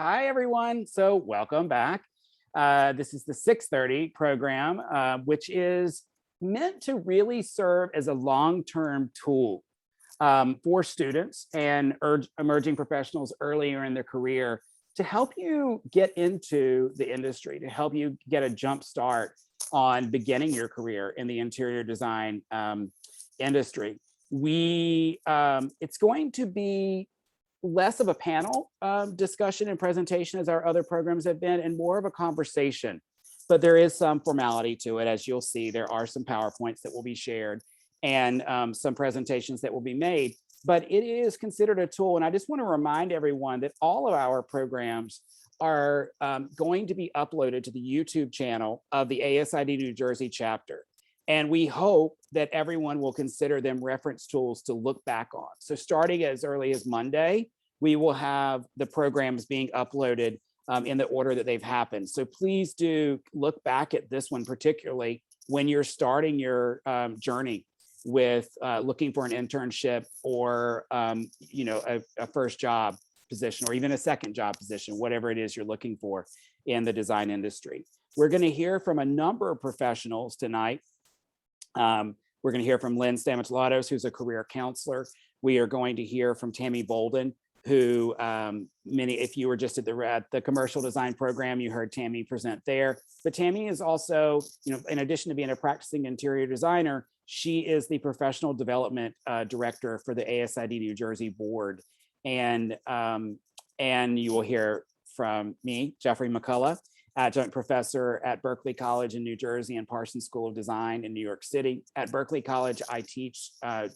Hi, everyone. So welcome back. This is the 6:30 program, which is meant to really serve as a long-term tool for students and emerging professionals earlier in their career to help you get into the industry, to help you get a jump start on beginning your career in the interior design industry. It's going to be less of a panel discussion and presentation as our other programs have been, and more of a conversation. But there is some formality to it. As you'll see, there are some PowerPoints that will be shared and some presentations that will be made. But it is considered a tool. And I just want to remind everyone that all of our programs are going to be uploaded to the YouTube channel of the ASID New Jersey chapter. And we hope that everyone will consider them reference tools to look back on. So starting as early as Monday, we will have the programs being uploaded in the order that they've happened. So please do look back at this one, particularly when you're starting your journey with looking for an internship or a first job position, or even a second job position, whatever it is you're looking for in the design industry. We're going to hear from a number of professionals tonight. We're going to hear from Lynn Stamotlatos, who's a career counselor. We are going to hear from Tammy Bolden, who if you were just at the commercial design program, you heard Tammy present there. But Tammy is also, in addition to being a practicing interior designer, she is the professional development director for the ASID New Jersey board. And you will hear from me, Jeffrey McCullough, adjunct professor at Berkeley College in New Jersey and Parsons School of Design in New York City. At Berkeley College, I teach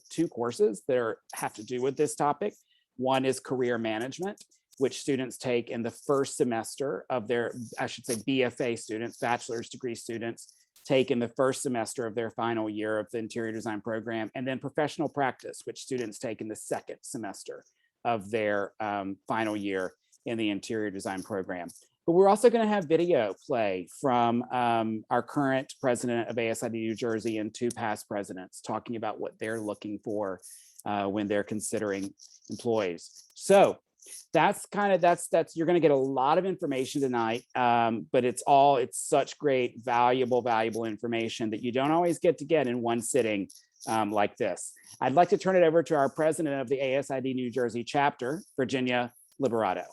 two courses that have to do with this topic. One is career management, which students take in the first semester of their, I should say BFA students, bachelor's degree students, take in the first semester of their final year of the interior design program. And then professional practice, which students take in the second semester of their final year in the interior design program. But we're also going to have video play from our current president of ASID New Jersey and two past presidents talking about what they're looking for when they're considering employees. So that's you're going to get a lot of information tonight, but it's such great, valuable information that you don't always get in one sitting like this. I'd like to turn it over to our president of the ASID New Jersey chapter, Virginia Liberato.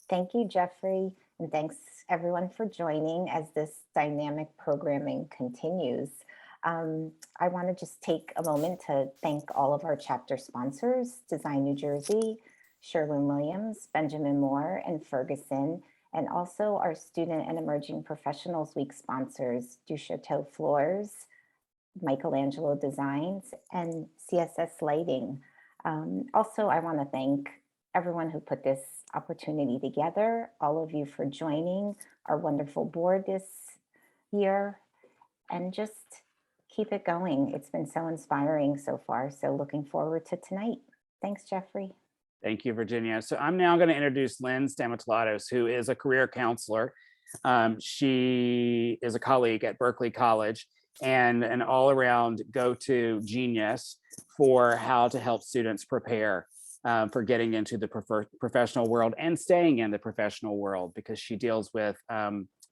Thank you, Jeffrey, and thanks everyone for joining as this dynamic programming continues. I want to just take a moment to thank all of our chapter sponsors, Design New Jersey, Sherwin-Williams, Benjamin Moore, and Ferguson, and also our Student and Emerging Professionals Week sponsors, Du Chateau Floors, Michelangelo Designs, and CSS Lighting. Also, I want to thank everyone who put this opportunity together, all of you for joining our wonderful board this year, and just keep it going. It's been so inspiring so far. So looking forward to tonight. Thanks, Jeffrey. Thank you, Virginia. So I'm now going to introduce Lynn Stamotlatos, who is a career counselor. She is a colleague at Berkeley College and an all-around go-to genius for how to help students prepare for getting into the professional world and staying in the professional world, because she deals with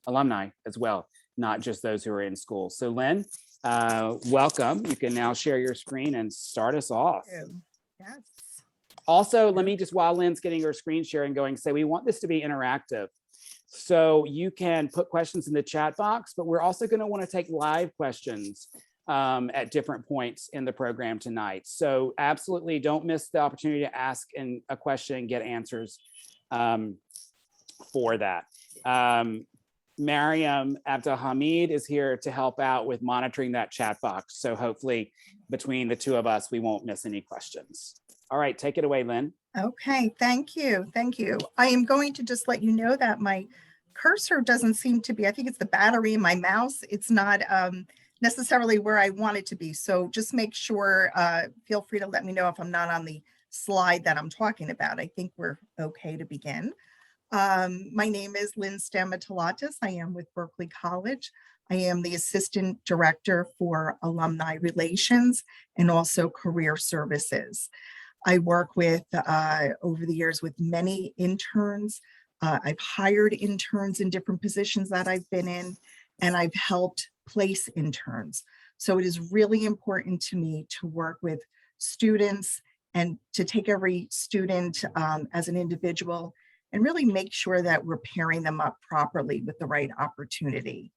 alumni as well, not just those who are in school. So Lynn, welcome. You can now share your screen and start us off. Yes. Also, let me just, while Lynn's getting her screen sharing going, say we want this to be interactive. So you can put questions in the chat box, but we're also going to want to take live questions at different points in the program tonight. So absolutely don't miss the opportunity to ask a question and get answers for that. Mariam Abdelhamid is here to help out with monitoring that chat box. So hopefully between the two of us, we won't miss any questions. All right, take it away, Lynn. Okay, thank you. Thank you. I am going to just let you know that my cursor doesn't seem to be, I think it's the battery in my mouse. It's not necessarily where I want it to be. So just make sure, feel free to let me know if I'm not on the slide that I'm talking about. I think we're okay to begin. My name is Lynn Stamotlatos. I am with Berkeley College. I am the Assistant Director for Alumni Relations and also Career Services. I work with, over the years, with many interns. I've hired interns in different positions that I've been in, and I've helped place interns. So it is really important to me to work with students and to take every student as an individual and really make sure that we're pairing them up properly with the right opportunity.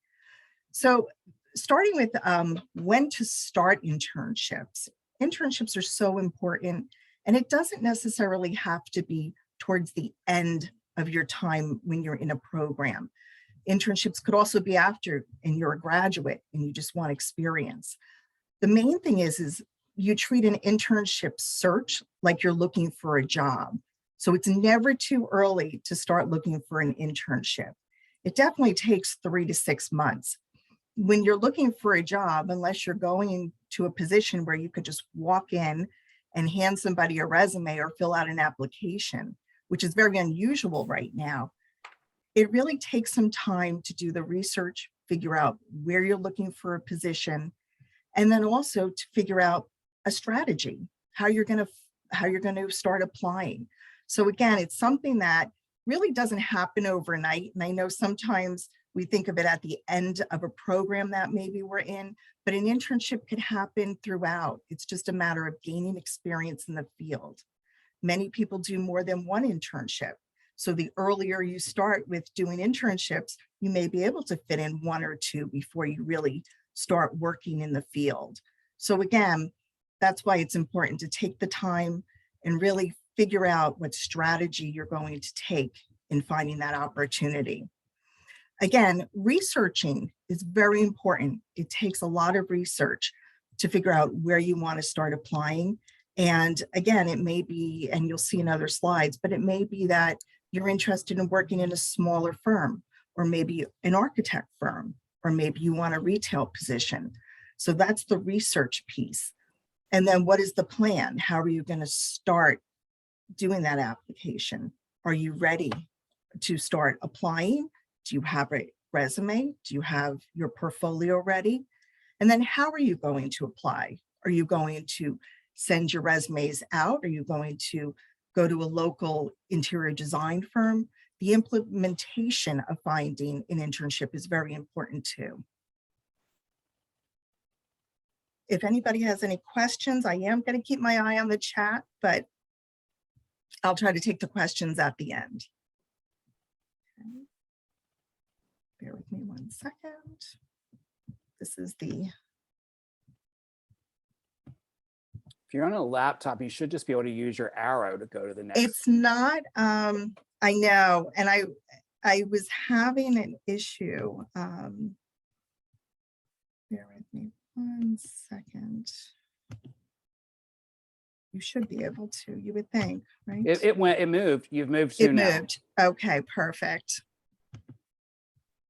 So starting with when to start internships. Internships are so important, and it doesn't necessarily have to be towards the end of your time when you're in a program. Internships could also be after and you're a graduate and you just want experience. The main thing is you treat an internship search like you're looking for a job. So it's never too early to start looking for an internship. It definitely takes 3 to 6 months. When you're looking for a job, unless you're going to a position where you could just walk in and hand somebody a resume or fill out an application, which is very unusual right now, it really takes some time to do the research, figure out where you're looking for a position, and then also to figure out a strategy, how you're going to start applying. So again, it's something that really doesn't happen overnight. And I know sometimes we think of it at the end of a program that maybe we're in, but an internship could happen throughout. It's just a matter of gaining experience in the field. Many people do more than one internship. So the earlier you start with doing internships, you may be able to fit in 1 or 2 before you really start working in the field. So again, that's why it's important to take the time and really figure out what strategy you're going to take in finding that opportunity. Again, researching is very important. It takes a lot of research to figure out where you want to start applying. And again, it may be, and you'll see in other slides, but it may be that you're interested in working in a smaller firm, or maybe an architect firm, or maybe you want a retail position. So that's the research piece. And then what is the plan? How are you going to start doing that application? Are you ready to start applying? Do you have a resume? Do you have your portfolio ready? And then how are you going to apply? Are you going to send your resumes out? Are you going to go to a local interior design firm? The implementation of finding an internship is very important too. If anybody has any questions, I am going to keep my eye on the chat, but I'll try to take the questions at the end. Okay. Bear with me 1 second. This is the... If you're on a laptop, you should just be able to use your arrow to go to the next. It's not, I know, and I was having an issue. Bear with me 1 second. You should be able to, you would think, right? It moved. You've moved to now. It moved. Okay, perfect.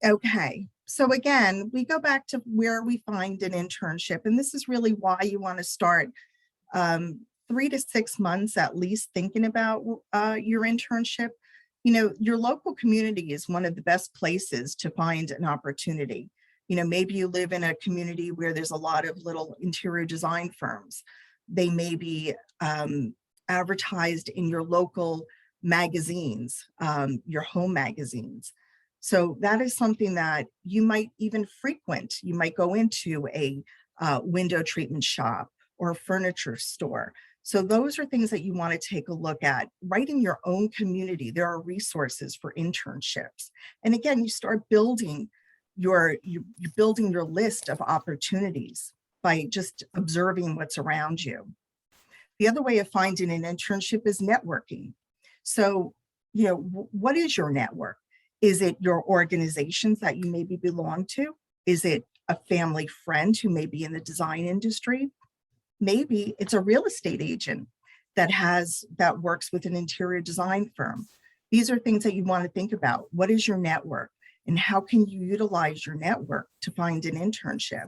Okay, so again, we go back to where we find an internship, and this is really why you want to start 3 to 6 months at least thinking about your internship. You know, your local community is one of the best places to find an opportunity. You know, maybe you live in a community where there's a lot of little interior design firms. They may be advertised in your local magazines, your home magazines. So that is something that you might even frequent. You might go into a window treatment shop or a furniture store. So those are things that you want to take a look at. Right in your own community, there are resources for internships. And again, you start building you're building your list of opportunities by just observing what's around you. The other way of finding an internship is networking. So, you know, what is your network? Is it your organizations that you maybe belong to? Is it a family friend who may be in the design industry? Maybe it's a real estate agent that works with an interior design firm. These are things that you want to think about. What is your network, and how can you utilize your network to find an internship?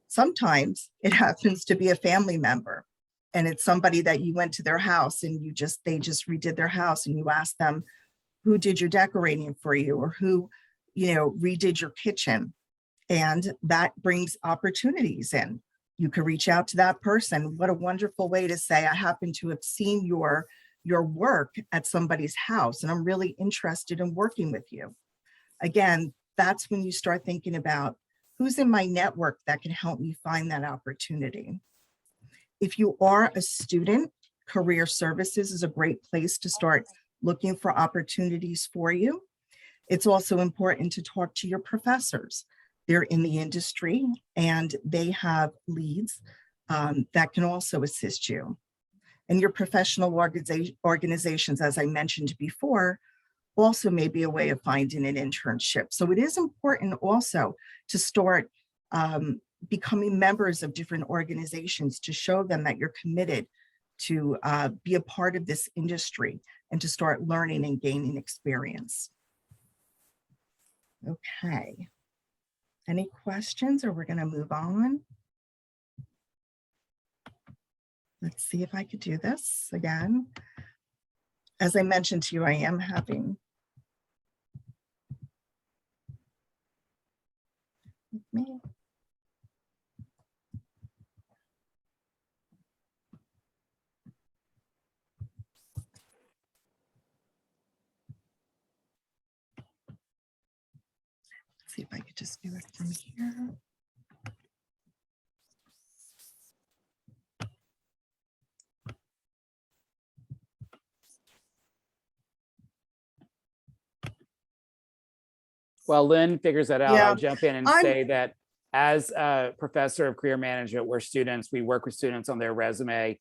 Sometimes it happens to be a family member, and it's somebody that you went to their house and they just redid their house, and you asked them who did your decorating for you, or who, you know, redid your kitchen. And that brings opportunities in. You could reach out to that person. What a wonderful way to say, I happen to have seen your work at somebody's house, and I'm really interested in working with you. Again, that's when you start thinking about who's in my network that can help me find that opportunity. If you are a student, career services is a great place to start looking for opportunities for you. It's also important to talk to your professors. They're in the industry and they have leads that can also assist you. And your professional organizations, as I mentioned before, also may be a way of finding an internship. So it is important also to start becoming members of different organizations to show them that you're committed to be a part of this industry and to start learning and gaining experience. Okay. Any questions, or we're going to move on? Let's see if I could do this again. As I mentioned to you, I am having me. Let's see if I could just do it from here. While Lynn figures that out, Yeah, I'll jump in and say that as a professor of career management, we work with students on their resume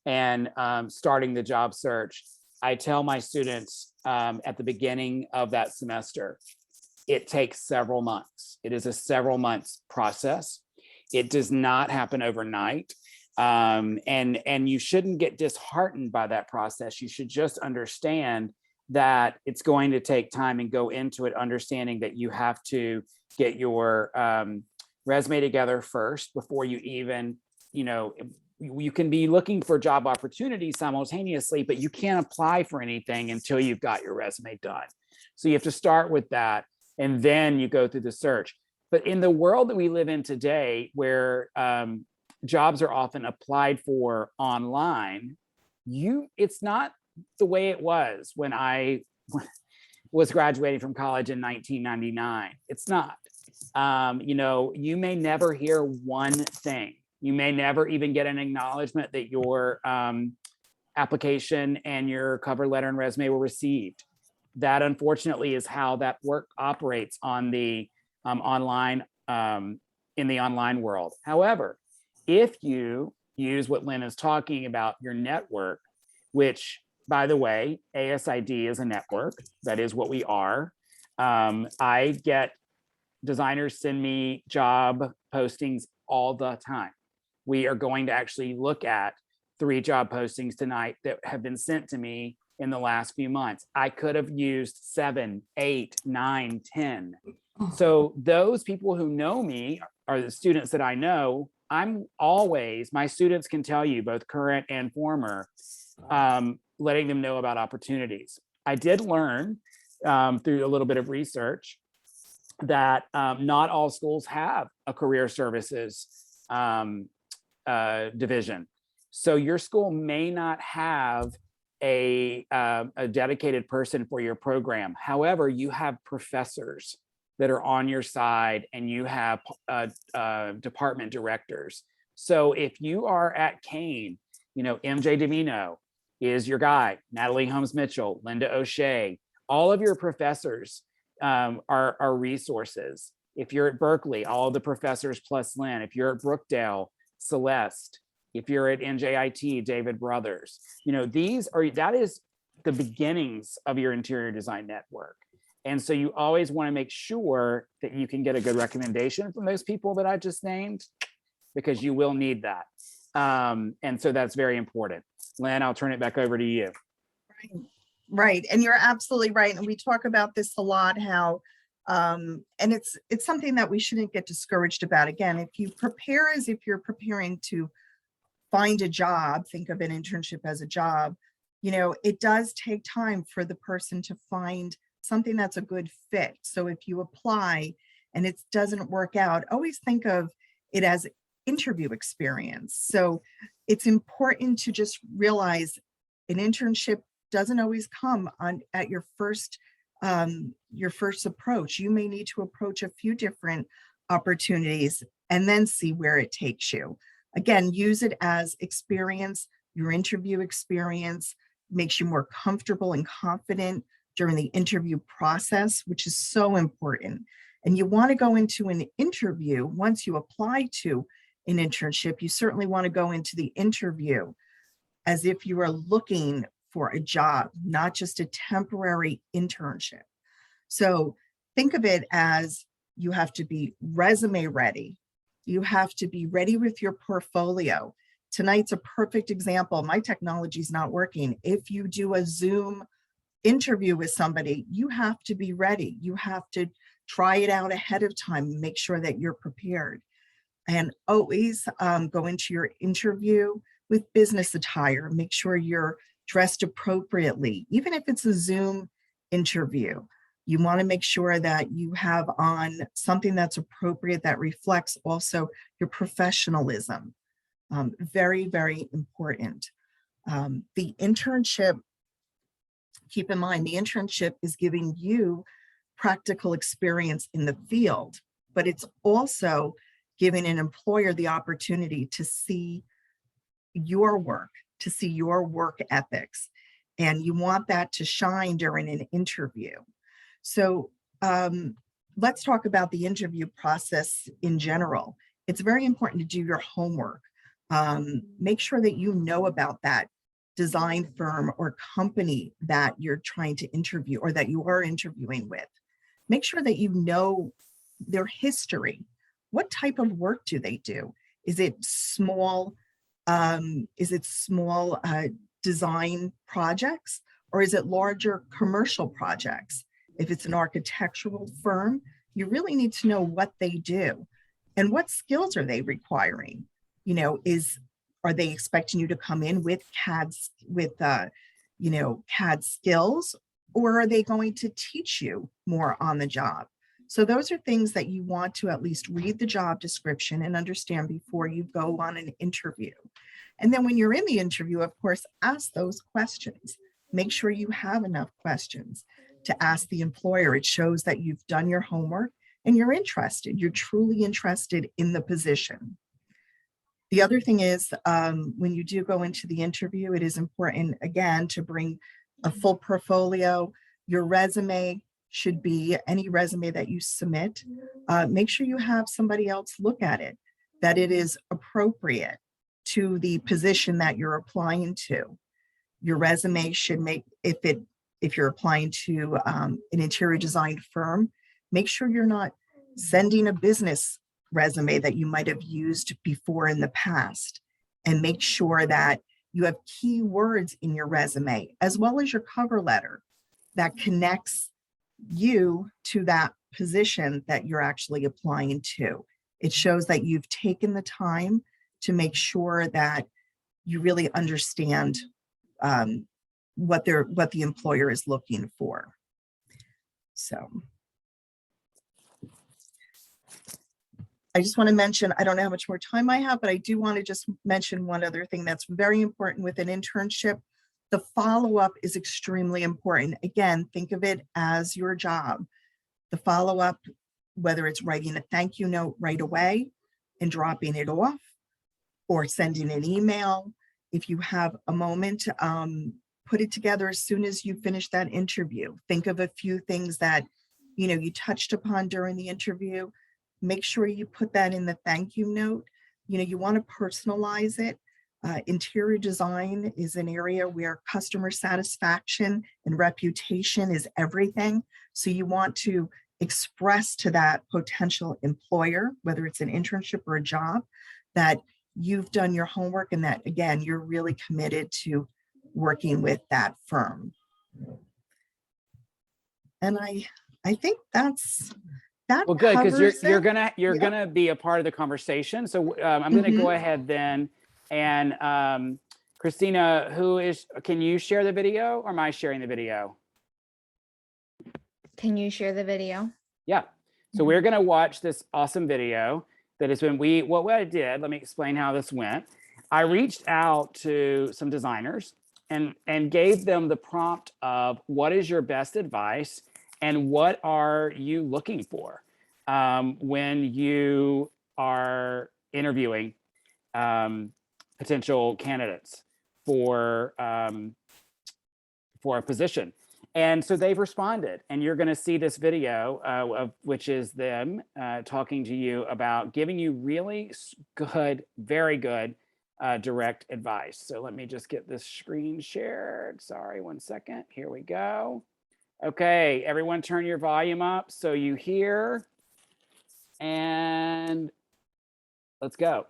and starting the job search. I tell my students at the beginning of that semester, it takes several months. It is a several months process. It does not happen overnight. And you shouldn't get disheartened by that process. You should just understand that it's going to take time and go into it understanding that you have to get your resume together first before you even, you can be looking for job opportunities simultaneously, but you can't apply for anything until you've got your resume done. So you have to start with that, and then you go through the search. But in the world that we live in today, where jobs are often applied for online, it's not the way it was when I was graduating from college in 1999. It's not. You may never hear one thing. You may never even get an acknowledgement that your application and your cover letter and resume were received. That, unfortunately, is how that work operates on the online in the online world. However, if you use what Lynn is talking about, your network, which, by the way, ASID is a network. That is what we are. I get designers send me job postings all the time. We are going to actually look at 3 job postings tonight that have been sent to me in the last few months. I could have used 7, 8, 9, 10. So those people who know me are the students that I know. My students can tell you, both current and former, letting them know about opportunities. I did learn through a little bit of research that not all schools have a career services division. So your school may not have a dedicated person for your program. However, you have professors that are on your side, and you have department directors. So if you are at Kane, MJ Davino is your guy, Natalie Holmes Mitchell, Linda O'Shea, all of your professors are resources. If you're at Berkeley, all the professors plus Lynn. If you're at Brookdale, Celeste. If you're at NJIT, David Brothers. That is the beginnings of your interior design network. And so you always want to make sure that you can get a good recommendation from those people that I just named, because you will need that. And so that's very important. Lynn, I'll turn it back over to you. Right. And you're absolutely right. And we talk about this a lot, how, and it's something that we shouldn't get discouraged about. Again, if you prepare as if you're preparing to find a job, think of an internship as a job, it does take time for the person to find something that's a good fit. So if you apply and it doesn't work out, always think of it as interview experience. So it's important to just realize an internship doesn't always come on at your first approach. You may need to approach a few different opportunities and then see where it takes you. Again, use it as experience. Your interview experience makes you more comfortable and confident during the interview process, which is so important. And you want to go into an interview once you apply to an internship. You certainly want to go into the interview as if you are looking for a job, not just a temporary internship. So think of it as you have to be resume ready. You have to be ready with your portfolio. Tonight's a perfect example. My technology is not working. If you do a Zoom interview with somebody, you have to be ready. You have to try it out ahead of time, make sure that you're prepared. And always go into your interview with business attire. Make sure you're dressed appropriately. Even if it's a Zoom interview, you want to make sure that you have on something that's appropriate, that reflects also your professionalism. Very, very important. The internship, keep in mind, the internship is giving you practical experience in the field, but it's also giving an employer the opportunity to see your work, to see your work ethics. And you want that to shine during an interview. So let's talk about the interview process in general. It's very important to do your homework. Make sure that you know about that design firm or company that you're trying to interview or that you are interviewing with. Make sure that you know their history. What type of work do they do? Is it small design projects, or is it larger commercial projects? If it's an architectural firm, you really need to know what they do and what skills are they requiring. You know, are they expecting you to come in with CAD skills, or are they going to teach you more on the job? So those are things that you want to at least read the job description and understand before you go on an interview. And then when you're in the interview, of course, ask those questions. Make sure you have enough questions to ask the employer. It shows that you've done your homework and you're interested. You're truly interested in the position. The other thing is when you do go into the interview, it is important, again, to bring a full portfolio. Your resume should be any resume that you submit. Make sure you have somebody else look at it, that it is appropriate to the position that you're applying to. Your resume should make, if you're applying to an interior design firm, make sure you're not sending a business resume that you might have used before in the past, and make sure that you have key words in your resume as well as your cover letter that connects you to that position that you're actually applying to. It shows that you've taken the time to make sure that you really understand what the employer is looking for. So I just want to mention, I don't know how much more time I have, but I do want to just mention one other thing that's very important with an internship. The follow-up is extremely important. Again, think of it as your job. The follow-up, whether it's writing a thank you note right away and dropping it off, or sending an email. If you have a moment, put it together as soon as you finish that interview. Think of a few things that you touched upon during the interview. Make sure you put that in the thank you note. You want to personalize it. Interior design is an area where customer satisfaction and reputation is everything. So you want to express to that potential employer, whether it's an internship or a job, that you've done your homework and that, again, you're really committed to working with that firm. And I think that well, good, because you're yeah. gonna be a part of the conversation. So I'm gonna go ahead then, and Christina, can you share the video, or am I sharing the video? Can you share the video? Yeah. So we're gonna watch this awesome video, that has been, what I did, let me explain how this went. I reached out to some designers and gave them the prompt of what is your best advice and what are you looking for when you are interviewing potential candidates for a position. And so they've responded, and you're going to see this video of which is them talking to you about giving you really good, very good direct advice. So let me just get this screen shared. Sorry, 1 second. Here we go. Okay, everyone turn your volume up so you hear. And let's go.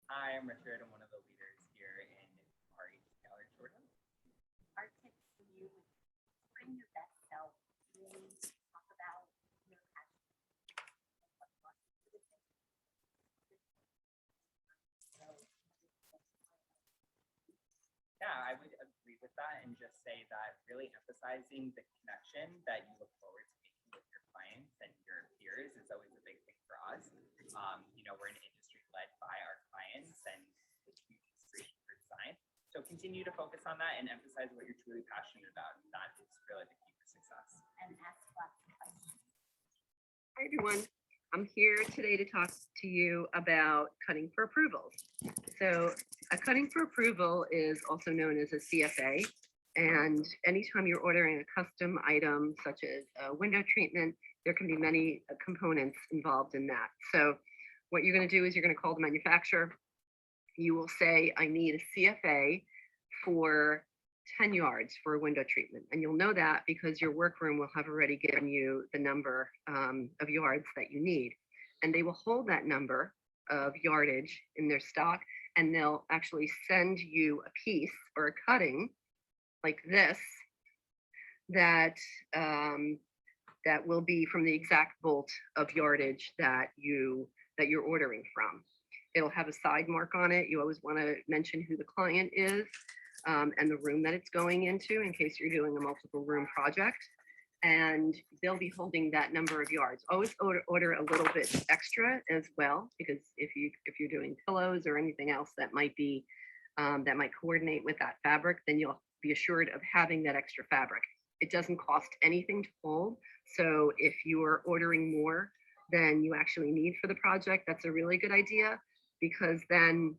I am Richard. I'm one of the leaders here in our gallery, Georgia. Our tips for you is bring your best self, really talk about your passion. Yeah, I would agree with that and just say that really emphasizing the connection that you look forward to making with your clients and your peers is always a big thing for us. We're an industry led by our clients and it's huge industry for design. So continue to focus on that and emphasize what you're truly passionate about. That is really the key for success. And ask lots of questions. Hi, everyone. I'm here today to talk to you about cutting for approvals. So a cutting for approval is also known as a CFA. And anytime you're ordering a custom item, such as a window treatment, there can be many components involved in that. So what you're going to do is you're going to call the manufacturer. You will say, I need a CFA for 10 yards for a window treatment. And you'll know that because your workroom will have already given you the number of yards that you need. And they will hold that number of yardage in their stock, and they'll actually send you a piece or a cutting like this that that will be from the exact bolt of yardage that you're ordering from. It'll have a side mark on it. You always want to mention who the client is and the room that it's going into in case you're doing a multiple room project. And they'll be holding that number of yards. Always order a little bit extra as well, because if you're doing pillows or anything else that might be that might coordinate with that fabric, then you'll be assured of having that extra fabric. It doesn't cost anything to hold. So if you are ordering more than you actually need for the project, that's a really good idea, because then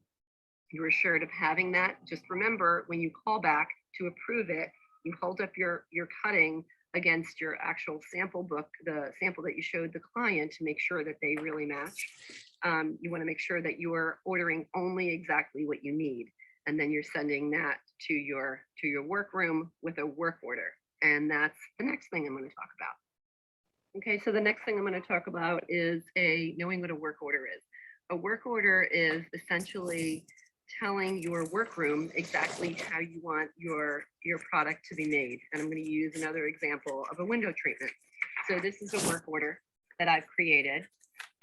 you're assured of having that. Just remember, when you call back to approve it, you hold up your cutting against your actual sample book, the sample that you showed the client, to make sure that they really match. You want to make sure that you are ordering only exactly what you need, and then you're sending that to your workroom with a work order. And that's the next thing I'm going to talk about. Okay, so the next thing I'm going to talk about is knowing what a work order is. A work order is essentially telling your workroom exactly how you want your product to be made. And I'm going to use another example of a window treatment. So this is a work order that I've created,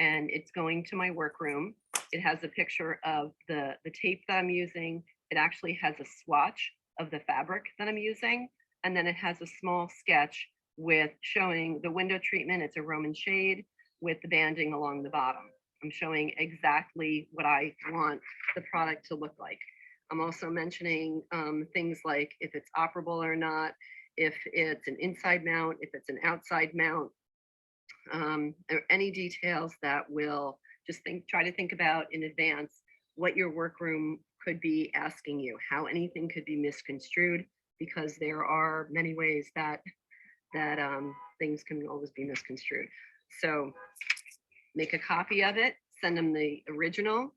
and it's going to my workroom. It has a picture of the tape that I'm using. It actually has a swatch of the fabric that I'm using. And then it has a small sketch with showing the window treatment. It's a Roman shade with the banding along the bottom. I'm showing exactly what I want the product to look like. I'm also mentioning things like if it's operable or not, if it's an inside mount, if it's an outside mount, or any details that will just try to think about in advance what your workroom could be asking you, how anything could be misconstrued, because there are many ways that things can always be misconstrued. So make a copy of it, send them the original,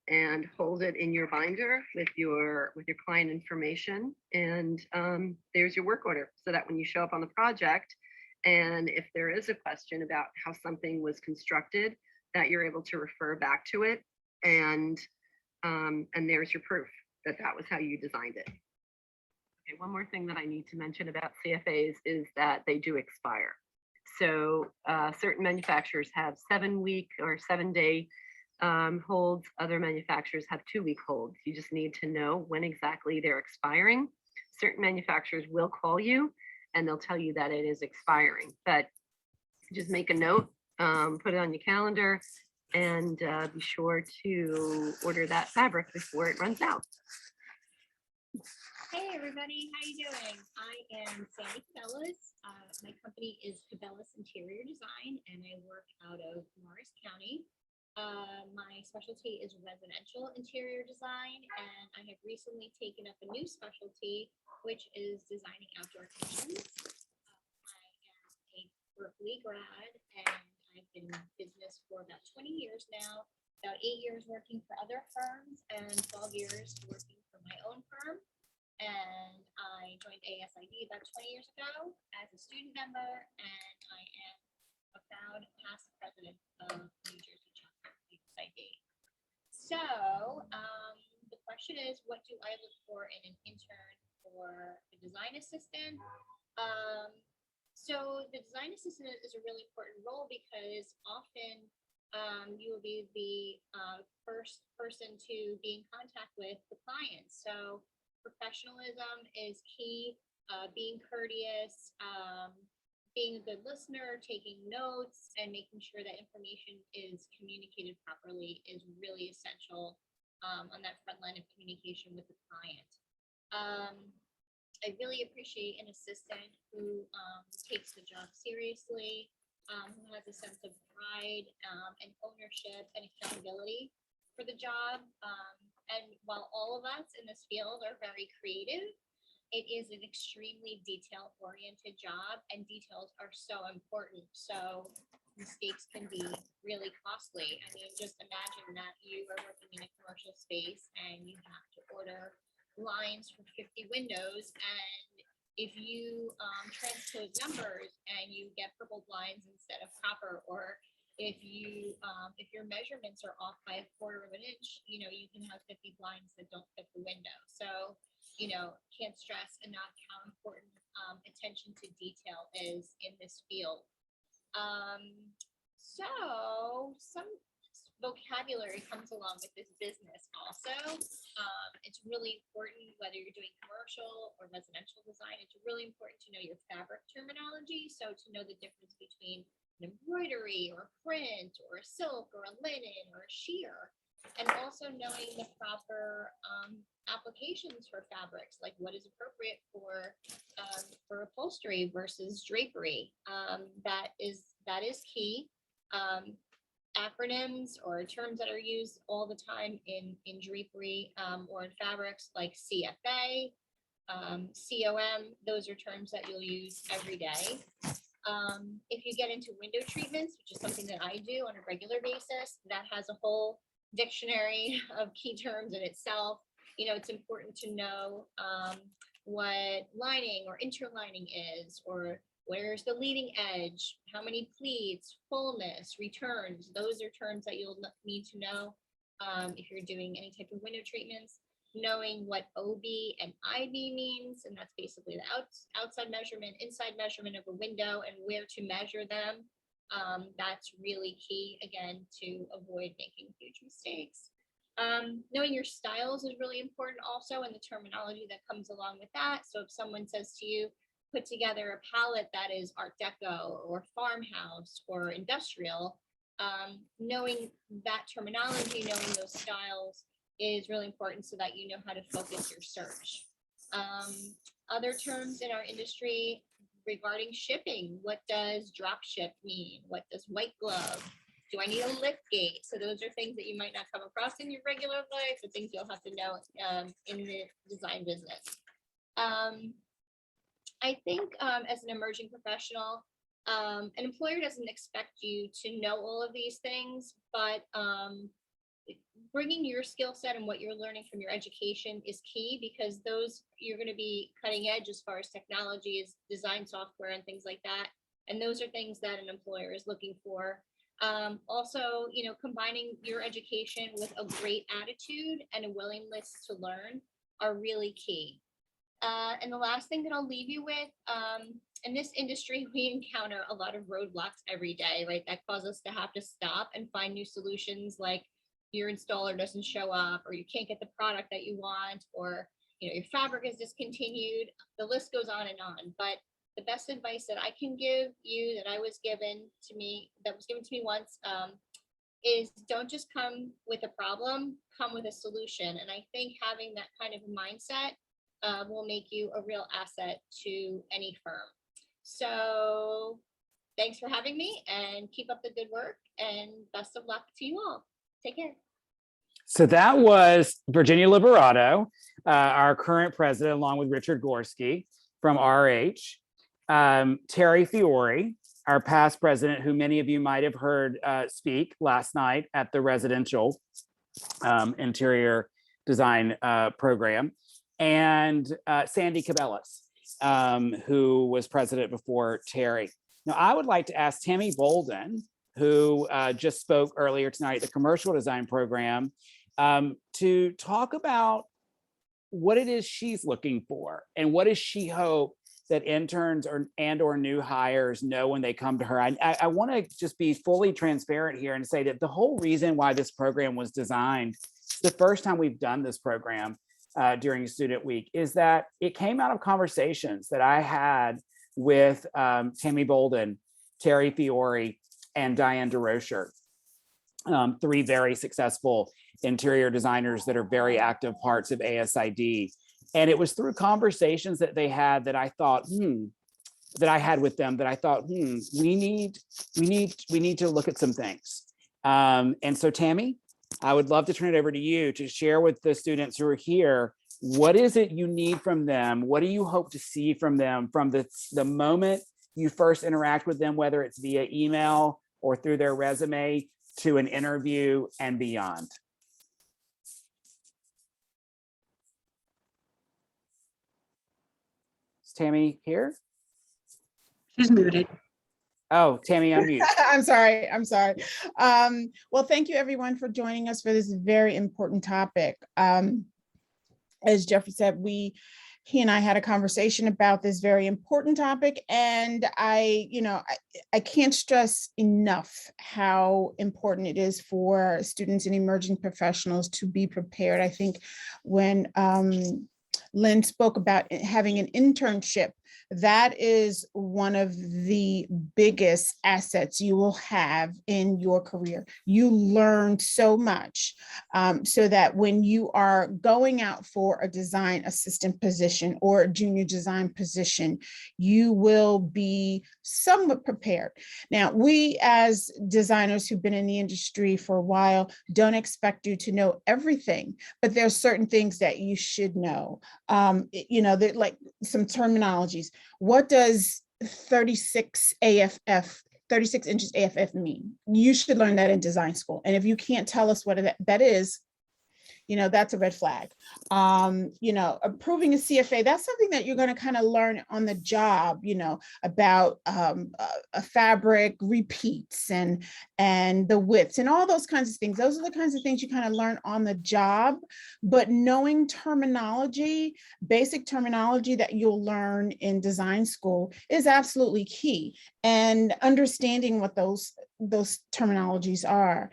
and hold it in your binder with your client information. And there's your work order, so that when you show up on the project, and if there is a question about how something was constructed, that you're able to refer back to it, and there's your proof that that was how you designed it. Okay, one more thing that I need to mention about CFAs is that they do expire. So certain manufacturers have 7-week or 7-day holds. Other manufacturers have 2-week holds. You just need to know when exactly they're expiring. Certain manufacturers will call you and they'll tell you that it is expiring. But just make a note, put it on your calendar, and be sure to order that fabric before it runs out. Hey everybody, how you doing? I am Sandy Cabela's. My company is Cabela's Interior Design, and I work out of Morris County. My specialty is residential interior design, and I have recently taken up a new specialty, which is designing outdoor kitchens. I am a Berkeley grad, and I've been in business for about 20 years now, about 8 years working for other firms, and 12 years working for my own firm. And I joined ASID about 20 years ago as a student member, and I am a proud past president of New Jersey chapter of ASID. So the question is, what do I look for in an intern or a design assistant? So the design assistant is a really important role because often you will be the first person to be in contact with the client. So professionalism is key, being courteous, being a good listener, taking notes, and making sure that information is communicated properly is really essential on that front line of communication with the client. I really appreciate an assistant who takes the job seriously, who has a sense of pride and ownership and accountability for the job. And while all of us in this field are very creative, it is an extremely detail-oriented job, and details are so important. So mistakes can be really costly. I mean, just imagine that you are working in a commercial space and you have to order lines for 50 windows, and if you transpose numbers and you get purple blinds instead of copper, or if your measurements are off by 1/4 of an inch, you know, you can have 50 blinds that don't fit the window. So, you know, can't stress enough how important attention to detail is in this field. So some vocabulary comes along with this business also. It's really important whether you're doing commercial or residential design. It's really important to know your fabric terminology. So to know the difference between an embroidery or print or a silk or a linen or a sheer, and also knowing the proper applications for fabrics, like what is appropriate for upholstery versus drapery. That is key. Acronyms or terms that are used all the time in drapery or in fabrics, like CFA, COM, those are terms that you'll use every day. If you get into window treatments, which is something that I do on a regular basis, that has a whole dictionary of key terms in itself. You know, it's important to know what lining or interlining is, or where's the leading edge, how many pleats, fullness, returns. Those are terms that you'll need to know if you're doing any type of window treatments. Knowing what OB and IB means, and that's basically the outside measurement, inside measurement of a window, and where to measure them. That's really key, again, to avoid making huge mistakes. Knowing your styles is really important also, and the terminology that comes along with that. So if someone says to you, put together a palette that is Art Deco or farmhouse or industrial, knowing that terminology, knowing those styles is really important so that you know how to focus your search. Other terms in our industry regarding shipping: what does drop ship mean? What does white glove? Do I need a lift gate? So those are things that you might not come across in your regular life, but things you'll have to know in the design business. I think as an emerging professional, an employer doesn't expect you to know all of these things, but bringing your skill set and what you're learning from your education is key, because those, you're going to be cutting edge as far as technology, is design software and things like that. And those are things that an employer is looking for. Also, you know, combining your education with a great attitude and a willingness to learn are really key. And the last thing that I'll leave you with, in this industry, we encounter a lot of roadblocks every day, right? That cause us to have to stop and find new solutions, like your installer doesn't show up, or you can't get the product that you want, or, you know, your fabric is discontinued. The list goes on and on. But the best advice that I can give you, that I was given to me, that was given to me once, is don't just come with a problem, come with a solution. And I think having that kind of mindset will make you a real asset to any firm. So thanks for having me, and keep up the good work, and best of luck to you all. Take care. So that was Virginia Liberato, our current president, along with Richard Gorski from RH. Terry Fiore, our past president, who many of you might have heard speak last night at the residential interior design program, and Sandy Cabellas, who was president before Terry. Now, I would like to ask Tammy Bolden, who just spoke earlier tonight at the commercial design program, to talk about what it is she's looking for and what does she hope that interns or new hires know when they come to her. I want to just be fully transparent here and say that the whole reason why this program was designed, the first time we've done this program during Student Week, is that it came out of conversations that I had with Tammy Bolden, Terry Fiore, and Diane DeRocher, three very successful interior designers that are very active parts of ASID. And it was through conversations that they had that I thought, that I had with them, that I thought, we need to look at some things. And so Tammy, I would love to turn it over to you to share with the students who are here, what is it you need from them? What do you hope to see from them from the moment you first interact with them, whether it's via email or through their resume, to an interview and beyond? Is Tammy here? She's muted. Oh, Tammy, unmute. I'm sorry. Well, thank you everyone for joining us for this very important topic. As Jeffrey said, he and I had a conversation about this very important topic, and I can't stress enough how important it is for students and emerging professionals to be prepared. I think when Lynn spoke about having an internship, that is one of the biggest assets you will have in your career. You learn so much so that when you are going out for a design assistant position or a junior design position, you will be somewhat prepared. Now, we as designers who've been in the industry for a while don't expect you to know everything, but there's certain things that you should know. Like some terminologies. What does 36 inches AFF mean? You should learn that in design school. And if you can't tell us what that is, that's a red flag. Approving a CFA, that's something that you're going to kind of learn on the job, about a fabric repeats and the widths and all those kinds of things. Those are the kinds of things you kind of learn on the job, but knowing terminology, basic terminology that you'll learn in design school is absolutely key. And understanding what those terminologies are,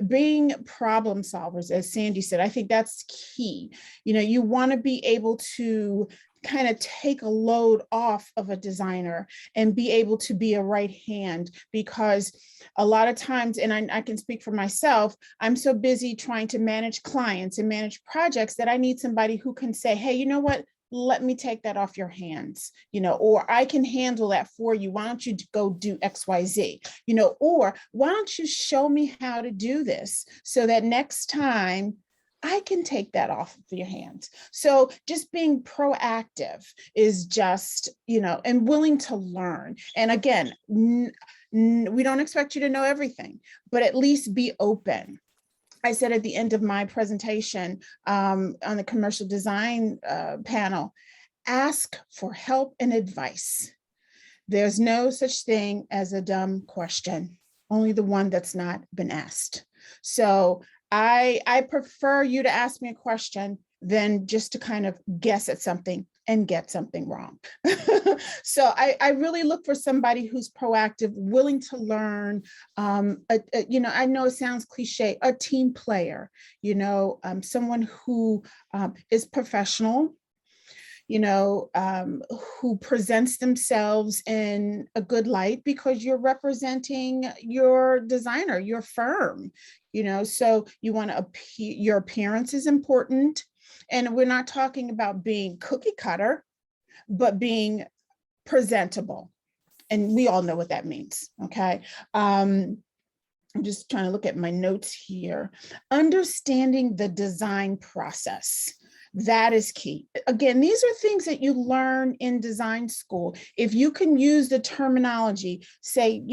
being problem solvers, as Sandy said, I think that's key. You want to be able to kind of take a load off of a designer and be able to be a right hand, because a lot of times, and I can speak for myself, I'm so busy trying to manage clients and manage projects that I need somebody who can say, hey, you know what? Let me take that off your hands, or I can handle that for you. Why don't you go do X, Y, Z, or why don't you show me how to do this so that next time I can take that off of your hands. So just being proactive is just, and willing to learn. And again, we don't expect you to know everything, but at least be open. I said at the end of my presentation on the commercial design panel, ask for help and advice. There's no such thing as a dumb question, only the one that's not been asked. So I prefer you to ask me a question than just to kind of guess at something and get something wrong. So I really look for somebody who's proactive, willing to learn. I know it sounds cliche, a team player, someone who is professional, who presents themselves in a good light because you're representing your designer, your firm, so you want to appear, your appearance is important. And we're not talking about being cookie cutter, but being presentable. And we all know what that means, okay? I'm just trying to look at my notes here. Understanding the design process. That is key. Again, these are things that you learn in design school. If you can use the terminology, say,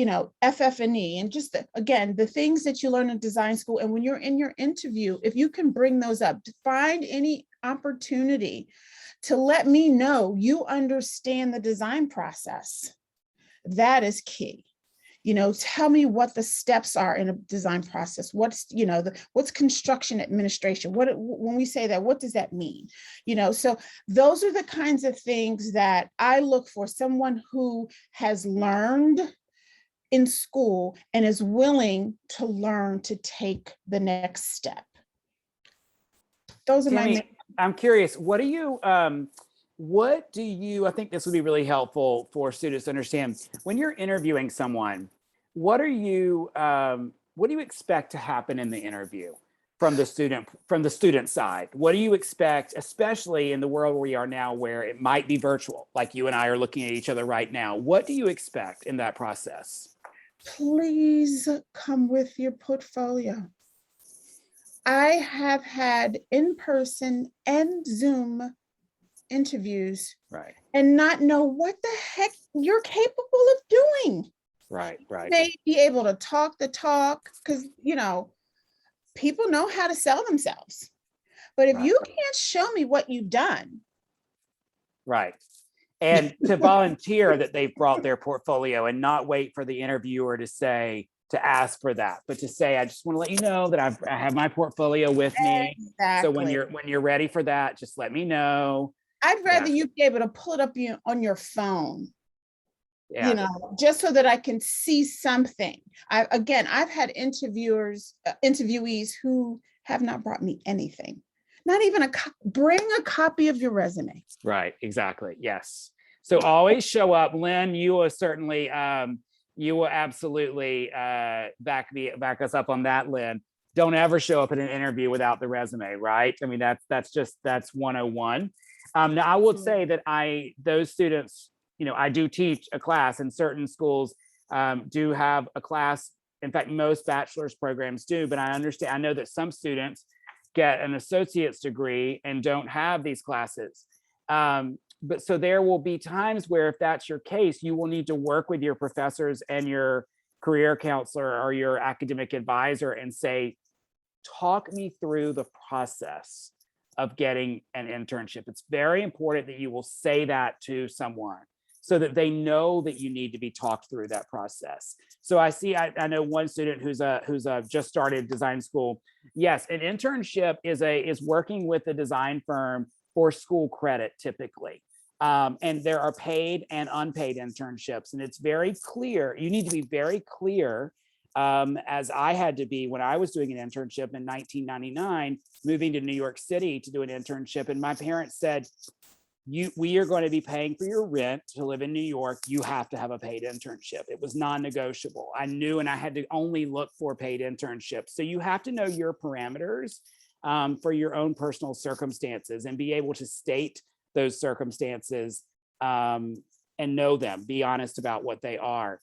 FF&E, and just, again, the things that you learn in design school, and when you're in your interview, if you can bring those up, find any opportunity to let me know you understand the design process. That is key. Tell me what the steps are in a design process. What's, what's construction administration? When we say that, what does that mean? So those are the kinds of things that I look for, someone who has learned in school and is willing to learn to take the next step. Those are Tammy, my. I'm curious, what do you, I think this would be really helpful for students to understand when you're interviewing someone, what do you expect to happen in the interview from the student side? What do you expect, especially in the world where we are now, where it might be virtual, like you and I are looking at each other right now? What do you expect in that process? Please come with your portfolio. I have had in-person and Zoom interviews, right, and not know what the heck you're capable of doing. Right. May be able to talk the talk because, people know how to sell themselves. But if you can't show me what you've done. Right. And to volunteer that they've brought their portfolio and not wait for the interviewer to ask for that, but to say, I just want to let you know that I have my portfolio with me. Exactly. So when you're ready for that, just let me know. I'd rather you be able to pull it up on your phone. Yeah. Just so that I can see something. I've had interviewees who have not brought me anything, not even bring a copy of your resume. Right, exactly, yes. So always show up. Lynn, you will certainly, you will absolutely back us up on that, Lynn. Don't ever show up at an interview without the resume, right? I mean, that's 101. Now I will say that those students, I do teach a class, and certain schools do have a class. In fact, most bachelor's programs do, but I know that some students get an associate's degree and don't have these classes. But so there will be times where, if that's your case, you will need to work with your professors and your career counselor or your academic advisor and say, talk me through the process of getting an internship. It's very important that you will say that to someone, so that they know that you need to be talked through that process. So I know one student who's just started design school. Yes, an internship is working with a design firm for school credit typically. And there are paid and unpaid internships. And it's very clear, you need to be very clear, as I had to be when I was doing an internship in 1999, moving to New York City to do an internship. And my parents said, we are going to be paying for your rent to live in New York. You have to have a paid internship. It was non-negotiable. I knew, and I had to only look for paid internships. So you have to know your parameters for your own personal circumstances and be able to state those circumstances and know them, be honest about what they are.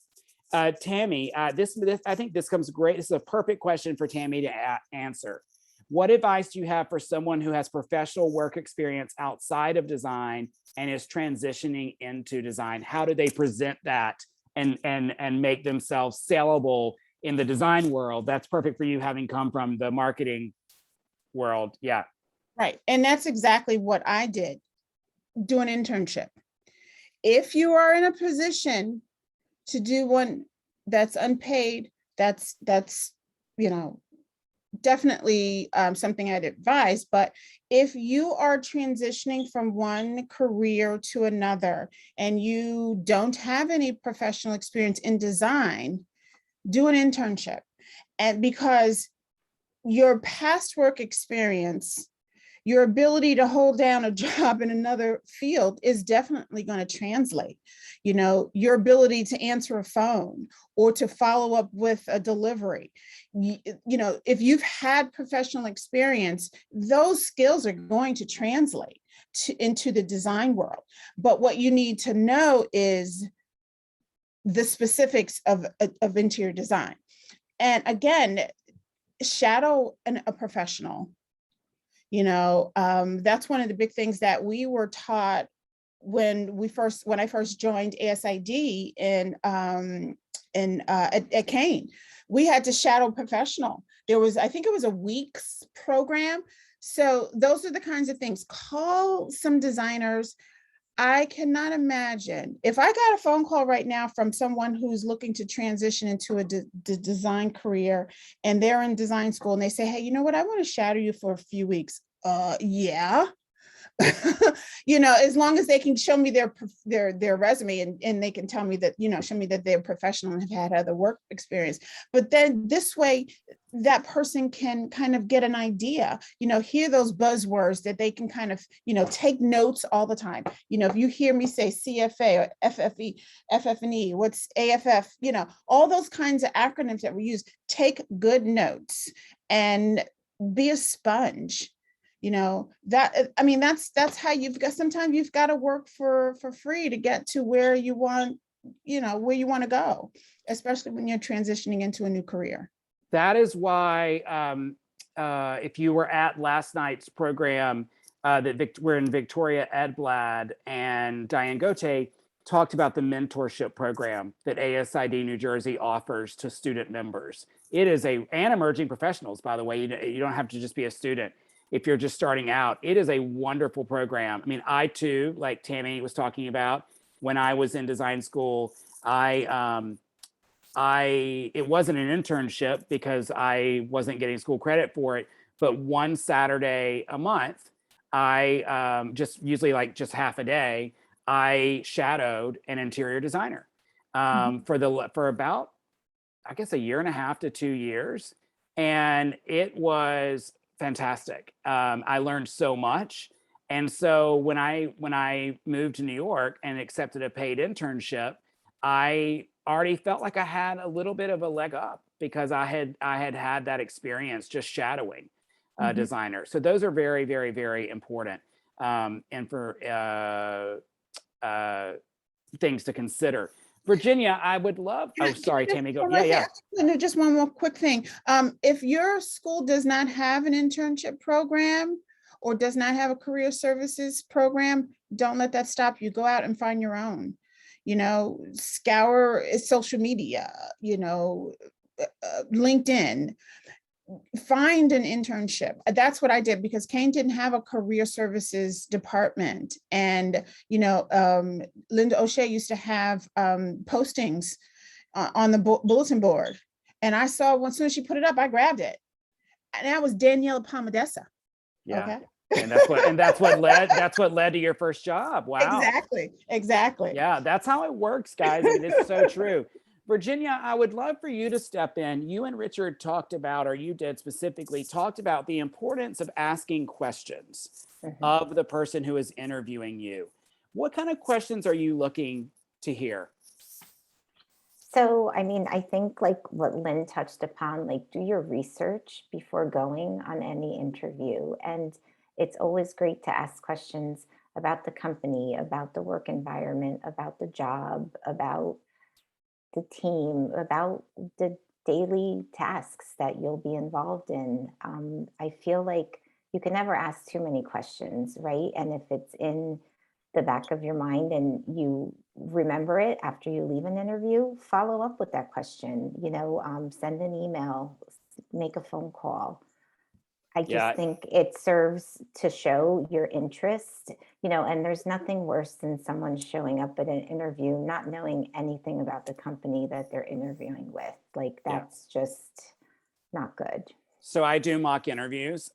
Tammy, I think this comes great. This is a perfect question for Tammy to answer. What advice do you have for someone who has professional work experience outside of design and is transitioning into design? How do they present that and make themselves sellable in the design world? That's perfect for you, having come from the marketing world. Yeah. Right. And that's exactly what I did. Do an internship. If you are in a position to do one that's unpaid, that's definitely something I'd advise. But if you are transitioning from one career to another and you don't have any professional experience in design, do an internship. And because your past work experience your ability to hold down a job in another field is definitely going to translate. You know, your ability to answer a phone or to follow up with a delivery. You know, if you've had professional experience, those skills are going to translate into the design world. But what you need to know is the specifics of interior design. And again, shadow a professional. You know, that's one of the big things that we were taught when I first joined ASID at Kane. We had to shadow a professional. There was, I think it was a week's program. So those are the kinds of things. Call some designers. I cannot imagine if I got a phone call right now from someone who's looking to transition into a design career and they're in design school and they say, hey, you know what? I want to shadow you for a few weeks. Yeah. You know, as long as they can show me their resume and they can tell me that, you know, show me that they're professional and have had other work experience. But then this way, that person can kind of get an idea, you know, hear those buzzwords that they can kind of, you know, take notes all the time. You know, if you hear me say CFA or FFE, FF&E, what's AFF, you know, all those kinds of acronyms that we use, take good notes and be a sponge. You know, that, I mean, that's how you've got, sometimes you've got to work for free to get to where you want, you know, where you want to go, especially when you're transitioning into a new career. That is why if you were at last night's program, we're in Victoria Edblad and Diane Gote talked about the mentorship program that ASID New Jersey offers to student members. It is and emerging professionals, by the way, you don't have to just be a student. If you're just starting out, it is a wonderful program. I mean, I too, like Tammy was talking about, when I was in design school, it wasn't an internship because I wasn't getting school credit for it, but one Saturday a month, I just usually like just half a day, I shadowed an interior designer for about, I guess, a year and a half to 2 years. And it was fantastic. I learned so much. And so when I moved to New York and accepted a paid internship, I already felt like I had a little bit of a leg up because I had that experience just shadowing a designer. So those are very, very, very important. And for things to consider. Virginia, I would love, oh, sorry, Tammy, go. Yeah. No, just one more quick thing. If your school does not have an internship program or does not have a career services program, don't let that stop you. Go out and find your own. You know, scour social media, you know, LinkedIn. Find an internship. That's what I did because Kane didn't have a career services department. And, you know, Linda O'Shea used to have postings on the bulletin board. And I saw as soon as she put it up, I grabbed it. And that was Daniela Palmadessa. Yeah. Okay. And that's what led to your first job. Wow. Exactly. Yeah, that's how it works, guys. I mean, it's so true. Virginia, I would love for you to step in. You and Richard talked about, or you did specifically, talked about the importance of asking questions of the person who is interviewing you. What kind of questions are you looking to hear? So, I mean, I think like what Lynn touched upon, like do your research before going on any interview. And it's always great to ask questions about the company, about the work environment, about the job, about the team, about the daily tasks that you'll be involved in. I feel like you can never ask too many questions, right? And if it's in the back of your mind and you remember it after you leave an interview, follow up with that question, you know, send an email, make a phone call. I just think it serves to show your interest, you know, and there's nothing worse than someone showing up at an interview, not knowing anything about the company that they're interviewing with. Like, that's just not good. So I do mock interviews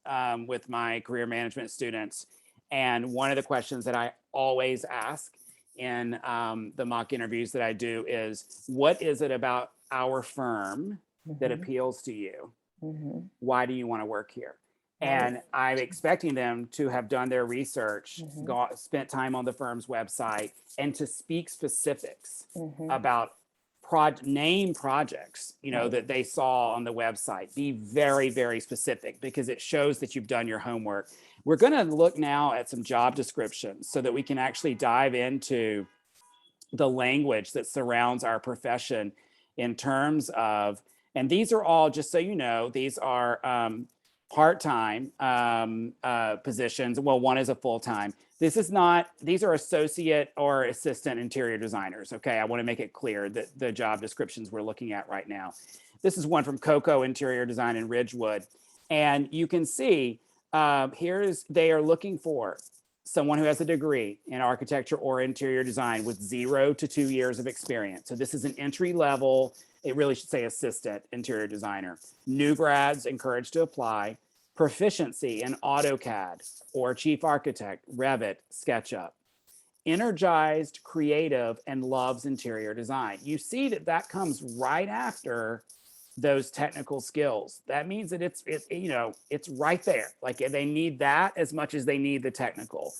with my career management students. And one of the questions that I always ask in the mock interviews that I do is, what is it about our firm that appeals to you? Why do you want to work here? And I'm expecting them to have done their research, Mhm. spent time on the firm's website, and to speak specifics Mhm. about name projects, Right. that they saw on the website. Be very, very specific, because it shows that you've done your homework. We're going to look now at some job descriptions so that we can actually dive into the language that surrounds our profession in terms of, and these are all, just so you know, these are part-time positions. Well, one is a full-time. This is not, these are associate or assistant interior designers. Okay, I want to make it clear that the job descriptions we're looking at right now. This is one from Coco Interior Design in Ridgewood. And you can see they are looking for someone who has a degree in architecture or interior design with 0 to 2 years of experience. So this is an entry level, it really should say assistant interior designer. New grads encouraged to apply. Proficiency in AutoCAD or Chief Architect, Revit, SketchUp. Energized, creative, and loves interior design. You see that comes right after those technical skills. That means that it's right there. Like, they need that as much as they need the technical.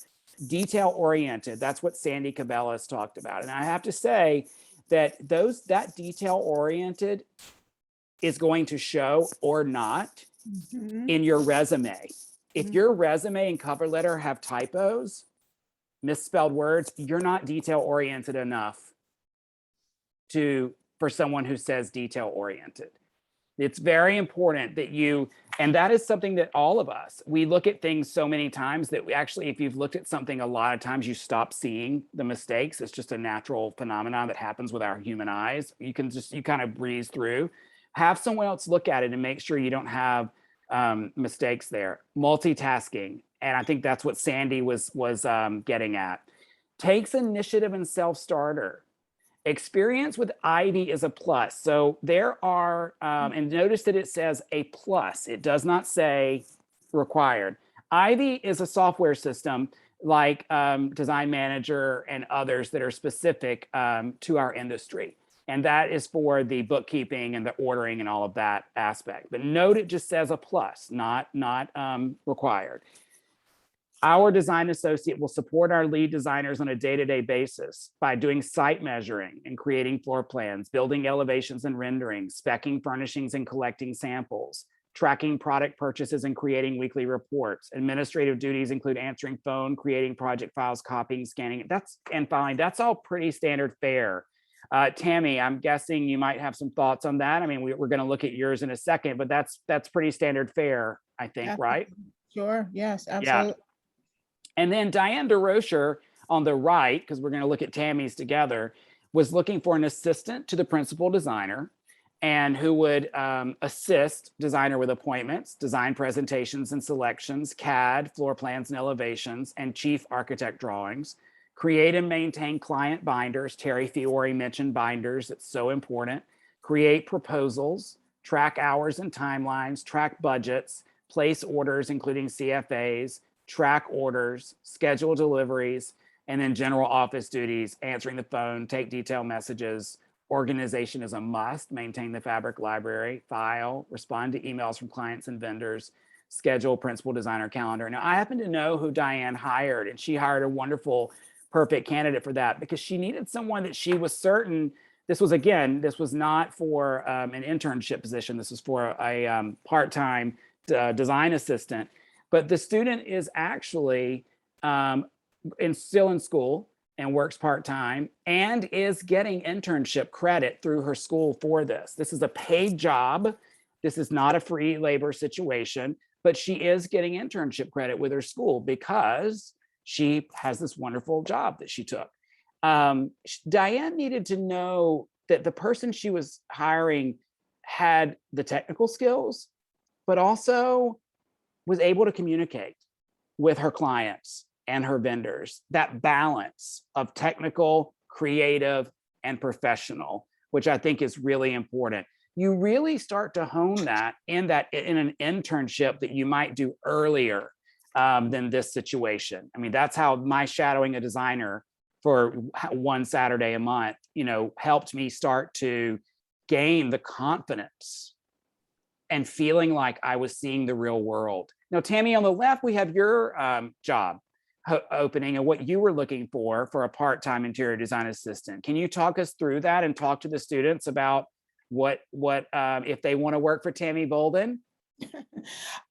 Detail oriented, that's what Sandy Cabela's talked about. And I have to say that that detail oriented is going to show or not Mhm. in your resume. If your resume and cover letter have typos, misspelled words, you're not detail oriented enough for someone who says detail oriented. It's very important that and that is something that all of us, we look at things so many times that we actually, if you've looked at something a lot of times, you stop seeing the mistakes. It's just a natural phenomenon that happens with our human eyes. You kind of breeze through. Have someone else look at it and make sure you don't have mistakes there. Multitasking, and I think that's what Sandy was getting at. Takes initiative and self-starter. Experience with Ivy is a plus. So there are, and notice that it says a plus. It does not say required. Ivy is a software system like Design Manager and others that are specific to our industry. And that is for the bookkeeping and the ordering and all of that aspect. But note, it just says a plus, not required. Our design associate will support our lead designers on a day-to-day basis by doing site measuring and creating floor plans, building elevations and rendering, speccing furnishings and collecting samples, tracking product purchases and creating weekly reports. Administrative duties include answering phone, creating project files, copying, scanning, and filing. That's all pretty standard fare. Tammy, I'm guessing you might have some thoughts on that. I mean, we're going to look at yours in a second, but that's pretty standard fare, I think, right? Sure. Yes, Yeah. absolutely. And then Diane DeRocher on the right, because we're going to look at Tammy's together, was looking for an assistant to the principal designer and who would assist designer with appointments, design presentations and selections, CAD, floor plans and elevations, and chief architect drawings. Create and maintain client binders. Terry Fiore mentioned binders. It's so important. Create proposals, track hours and timelines, track budgets, place orders, including CFAs, track orders, schedule deliveries, and then general office duties, answering the phone, take detailed messages. Organization is a must. Maintain the fabric library, file, respond to emails from clients and vendors, schedule principal designer calendar. Now, I happen to know who Diane hired, and she hired a wonderful, perfect candidate for that because she needed someone that she was certain. This was not for an internship position. This was for a part-time design assistant. But the student is actually still in school and works part-time and is getting internship credit through her school for this. This is a paid job. This is not a free labor situation, but she is getting internship credit with her school because she has this wonderful job that she took. Diane needed to know that the person she was hiring had the technical skills, but also was able to communicate with her clients and her vendors, that balance of technical, creative, and professional, which I think is really important. You really start to hone that in an internship that you might do earlier than this situation. I mean, that's how my shadowing a designer for one Saturday a month, helped me start to gain the confidence and feeling like I was seeing the real world Now, Tammy, on the left, we have your job opening and what you were looking for a part-time interior design assistant. Can you talk us through that and talk to the students about what if they want to work for Tammy Bolden?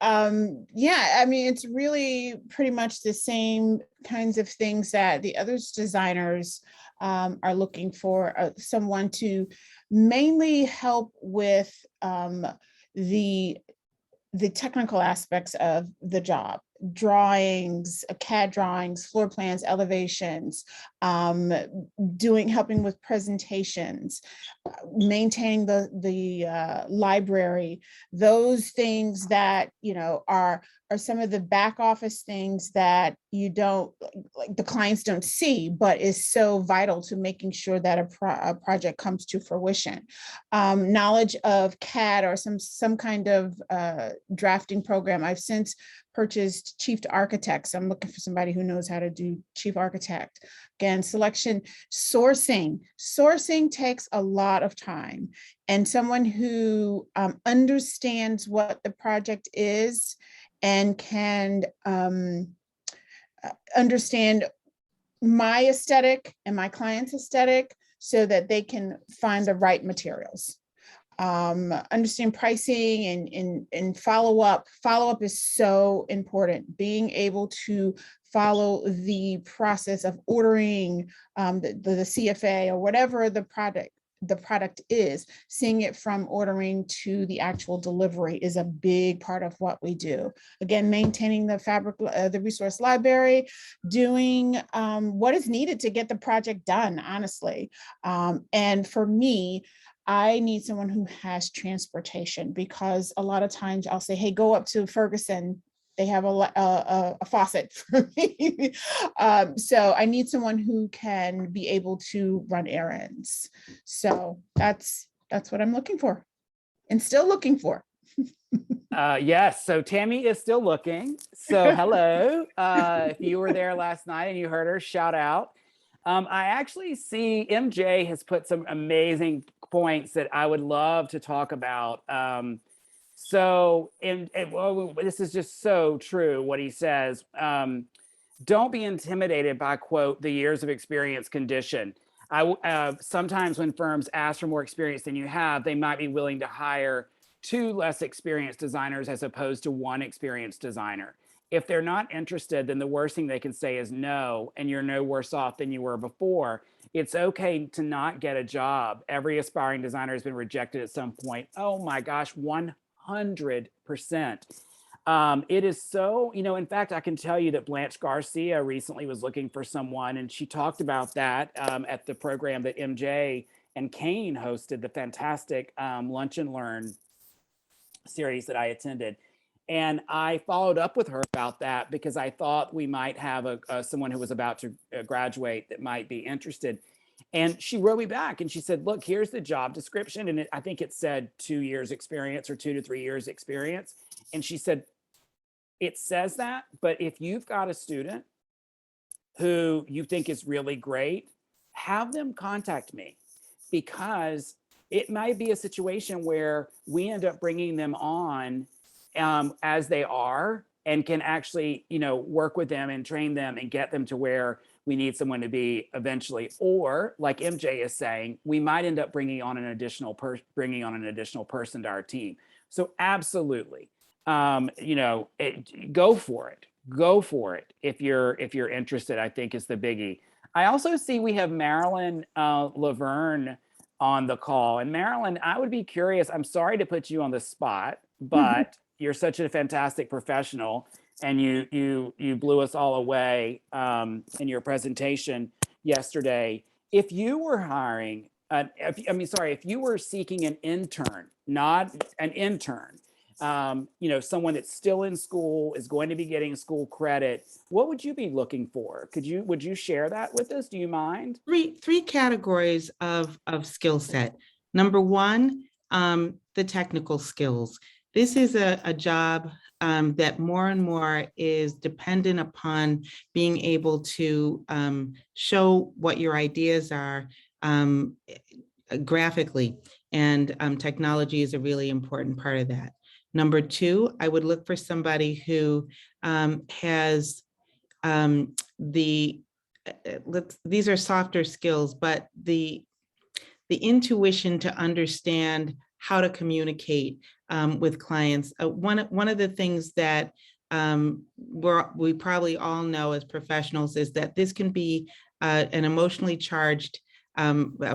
Yeah, I mean, it's really pretty much the same kinds of things that the other designers are looking for, someone to mainly help with the technical aspects of the job, drawings, CAD drawings, floor plans, elevations, helping with presentations, maintaining the library, those things that, you know, are some of the back office things that you don't, like the clients don't see, but is so vital to making sure that a project comes to fruition. Knowledge of CAD or some kind of drafting program. I've since purchased Chief Architects. I'm looking for somebody who knows how to do Chief Architect. Again, selection, sourcing. Sourcing takes a lot of time, and someone who understands what the project is and can understand my aesthetic and my client's aesthetic so that they can find the right materials. Understand pricing and follow up. Follow up is so important. Being able to follow the process of ordering the CFA or whatever the product is, seeing it from ordering to the actual delivery is a big part of what we do. Again, maintaining the resource library, doing what is needed to get the project done, honestly. And for me, I need someone who has transportation, because a lot of times I'll say, hey, go up to Ferguson. They have a faucet for me. So I need someone who can be able to run errands. So that's what I'm looking for and still looking for. Yes, so Tammy is still looking. So hello, if you were there last night and you heard her, shout out. I actually see MJ has put some amazing points that I would love to talk about. Well, this is just so true what he says. Don't be intimidated by, quote, the years of experience condition. Sometimes when firms ask for more experience than you have, they might be willing to hire 2 less experienced designers as opposed to 1 experienced designer. If they're not interested, then the worst thing they can say is no, and you're no worse off than you were before. It's okay to not get a job. Every aspiring designer has been rejected at some point. Oh my gosh, 100%. It is so, you know, in fact, I can tell you that Blanche Garcia recently was looking for someone, and she talked about that at the program that MJ and Kane hosted, the fantastic Lunch and Learn series that I attended. And I followed up with her about that because I thought we might have someone who was about to graduate that might be interested. And she wrote me back and she said, look, here's the job description. And I think it said 2 years experience or 2 to 3 years experience. And she said, it says that, but if you've got a student who you think is really great, have them contact me, because it might be a situation where we end up bringing them on as they are, and can actually, you know, work with them and train them and get them to where we need someone to be eventually. Or like MJ is saying, we might end up bringing on an additional person to our team. So absolutely, you know, go for it. Go for it if you're interested, I think is the biggie. I also see we have Marilyn Laverne on the call. And Marilyn, I would be curious. I'm sorry to put you on the spot, but you're such a fantastic professional, and you blew us all away in your presentation yesterday. If you were hiring, if you were seeking an intern, not an intern, you know, someone that's still in school, is going to be getting school credit, what would you be looking for? Would you share that with us? Do you mind? Three categories of skill set. Number one, the technical skills. This is a job that more and more is dependent upon being able to show what your ideas are graphically, and technology is a really important part of that. Number two, I would look for somebody who has these are softer skills, but the intuition to understand how to communicate with clients. One of the things that we probably all know as professionals is that this can be an emotionally charged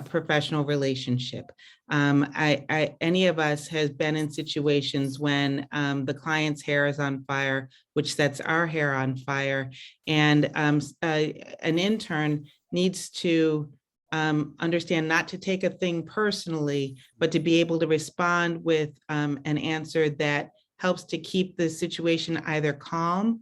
professional relationship. Any of us has been in situations when the client's hair is on fire, which sets our hair on fire, and an intern needs to understand not to take a thing personally, but to be able to respond with an answer that helps to keep the situation either calm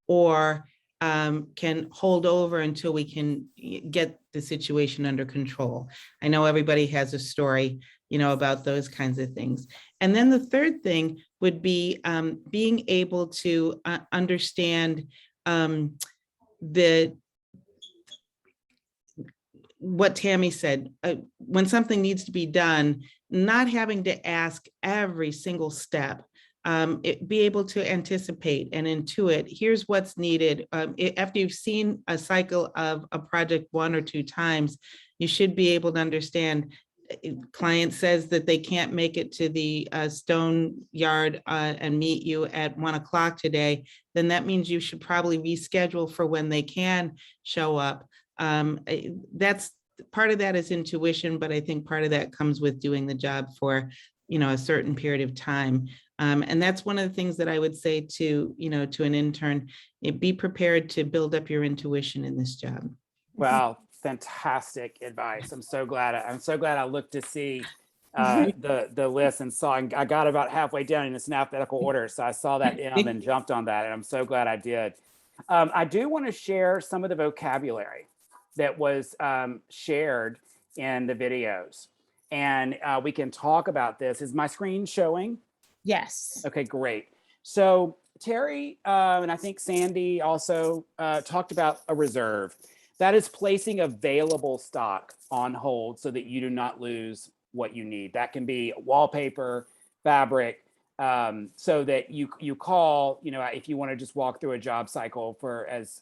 or can hold over until we can get the situation under control. I know everybody has a story, about those kinds of things. And then the third thing would be being able to understand what Tammy said, when something needs to be done, not having to ask every single step, be able to anticipate and intuit, here's what's needed. After you've seen a cycle of a project 1 or 2 times, you should be able to understand, client says that they can't make it to the stone yard and meet you at 1 o'clock today, then that means you should probably reschedule for when they can show up. That's part of that is intuition, but I think part of that comes with doing the job for, a certain period of time. And that's one of the things that I would say to an intern, be prepared to build up your intuition in this job. Wow, fantastic advice. I'm so glad I looked to see the list and saw, and I got about halfway down in its alphabetical order. So I saw that M and jumped on that, and I'm so glad I did. I do want to share some of the vocabulary that was shared in the videos, and we can talk about this. Is my screen showing? Yes. Okay, great. So Terry and I think Sandy also talked about a reserve. That is placing available stock on hold so that you do not lose what you need. That can be wallpaper, fabric, so that you call, if you want to just walk through a job cycle for, as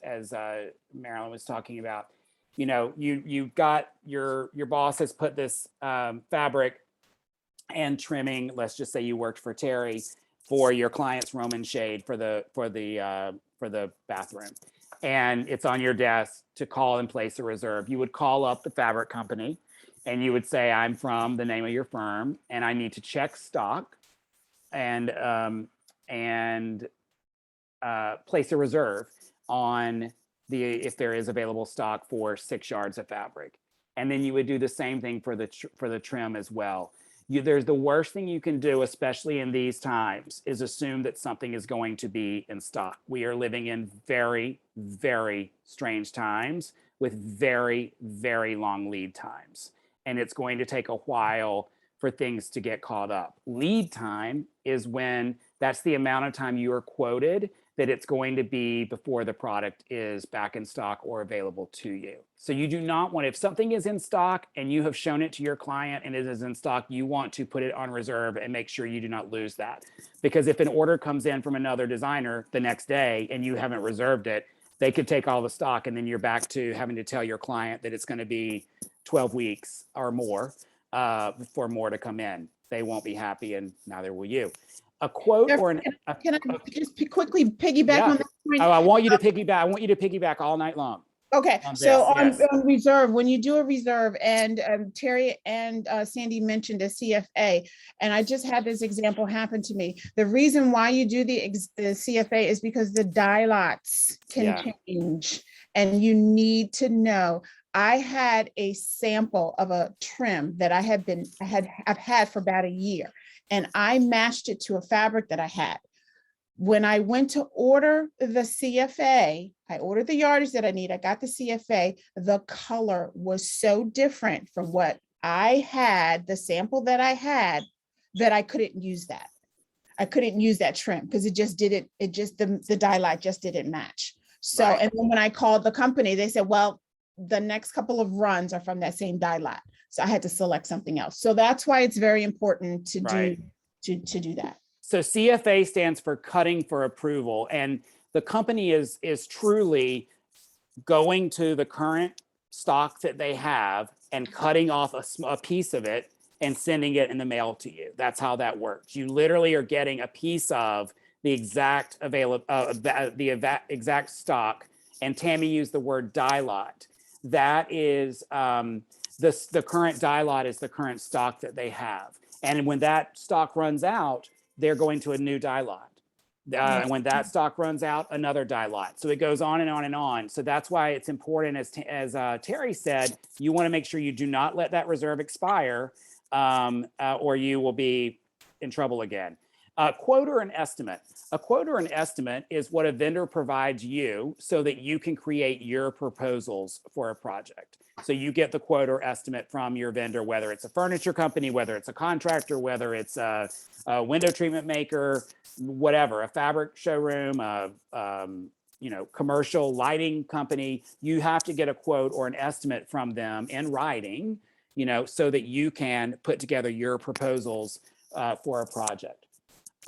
Marilyn was talking about, you've got your boss has put this fabric and trimming. Let's just say you worked for Terry for your client's Roman shade for the bathroom, and it's on your desk to call and place a reserve. You would call up the fabric company and you would say, I'm from the name of your firm and I need to check stock and place a reserve on if there is available stock for 6 yards of fabric. And then you would do the same thing for the trim as well. There's the worst thing you can do, especially in these times, is assume that something is going to be in stock. We are living in very, very strange times with very, very long lead times. And it's going to take a while for things to get caught up. Lead time is when that's the amount of time you are quoted that it's going to be before the product is back in stock or available to you. So you do not want, if something is in stock and you have shown it to your client and it is in stock, you want to put it on reserve and make sure you do not lose that. Because if an order comes in from another designer the next day and you haven't reserved it, they could take all the stock and then you're back to having to tell your client that it's going to be 12 weeks or more for more to come in. They won't be happy and neither will you. A quote or Can I just quickly piggyback on that point? Oh, I want you to piggyback. I want you to piggyback all night long. Okay, on so this, yes. on reserve, when you do a reserve, and Terry and Sandy mentioned a CFA, and I just had this example happen to me. The reason why you do the CFA is because the die lots can change, and you need to know. I had a sample of a trim that I've had for about a year, and I matched it to a fabric that I had. When I went to order the CFA, I ordered the yardage that I need. I got the CFA. The color was so different from what I had, the sample that I had, that I couldn't use that. I couldn't use that trim because the dye light just didn't match. So, Right. And then when I called the company, they said, well, the next couple of runs are from that same dye lot. So I had to select something else. So that's why it's very important to do that. So CFA stands for cutting for approval, and the company is truly going to the current stock that they have and cutting off a piece of it and sending it in the mail to you. That's how that works. You literally are getting a piece of the exact exact stock. And Tammy used the word die lot. That is the current die lot is the current stock that they have. And when that stock runs out, they're going to a new die lot. And when that stock runs out, another die lot. So it goes on and on and on. So that's why it's important, as Terry said, you want to make sure you do not let that reserve expire, or you will be in trouble again. Quote or an estimate. A quote or an estimate is what a vendor provides you so that you can create your proposals for a project. So you get the quote or estimate from your vendor, whether it's a furniture company, whether it's a contractor, whether it's a window treatment maker, whatever, a fabric showroom, commercial lighting company. You have to get a quote or an estimate from them in writing, so that you can put together your proposals for a project.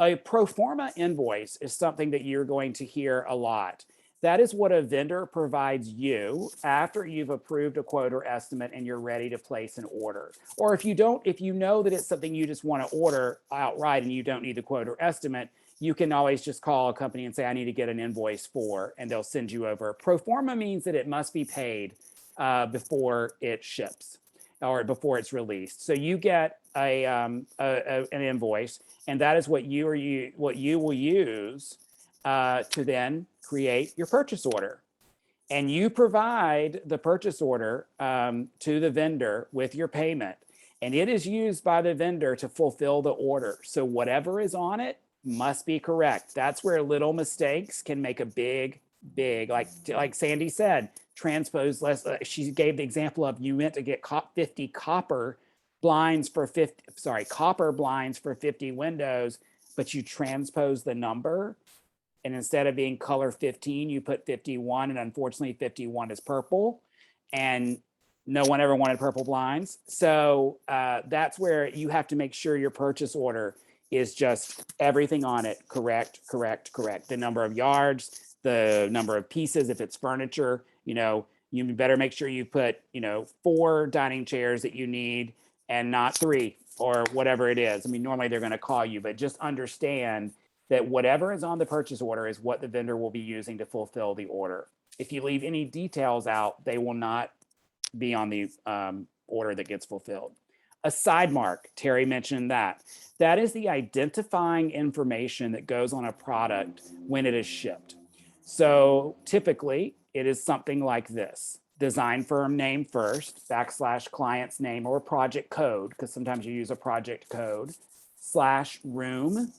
A pro forma invoice is something that you're going to hear a lot. That is what a vendor provides you after you've approved a quote or estimate and you're ready to place an order. Or if you know that it's something you just want to order outright and you don't need the quote or estimate, you can always just call a company and say, I need to get an invoice for, and they'll send you over. Pro forma means that it must be paid before it ships or before it's released. So you get an invoice, and that is what you will use to then create your purchase order. And you provide the purchase order to the vendor with your payment, and it is used by the vendor to fulfill the order. So whatever is on it must be correct. That's where little mistakes can make a big, like Sandy said, transpose less. She gave the example of you meant to get 50 copper blinds for 50 windows, but you transpose the number. And instead of being color 15, you put 51. And unfortunately, 51 is purple. And no one ever wanted purple blinds. So that's where you have to make sure your purchase order is just everything on it correct. The number of yards, the number of pieces, if it's furniture, you better make sure you put, 4 dining chairs that you need and not 3 or whatever it is. I mean, normally they're going to call you, but just understand that whatever is on the purchase order is what the vendor will be using to fulfill the order. If you leave any details out, they will not be on the order that gets fulfilled. A side mark, Terry mentioned that. That is the identifying information that goes on a product when it is shipped. So typically it is something like this: design firm name first, / client's name or project code, because sometimes you use a project code, / room,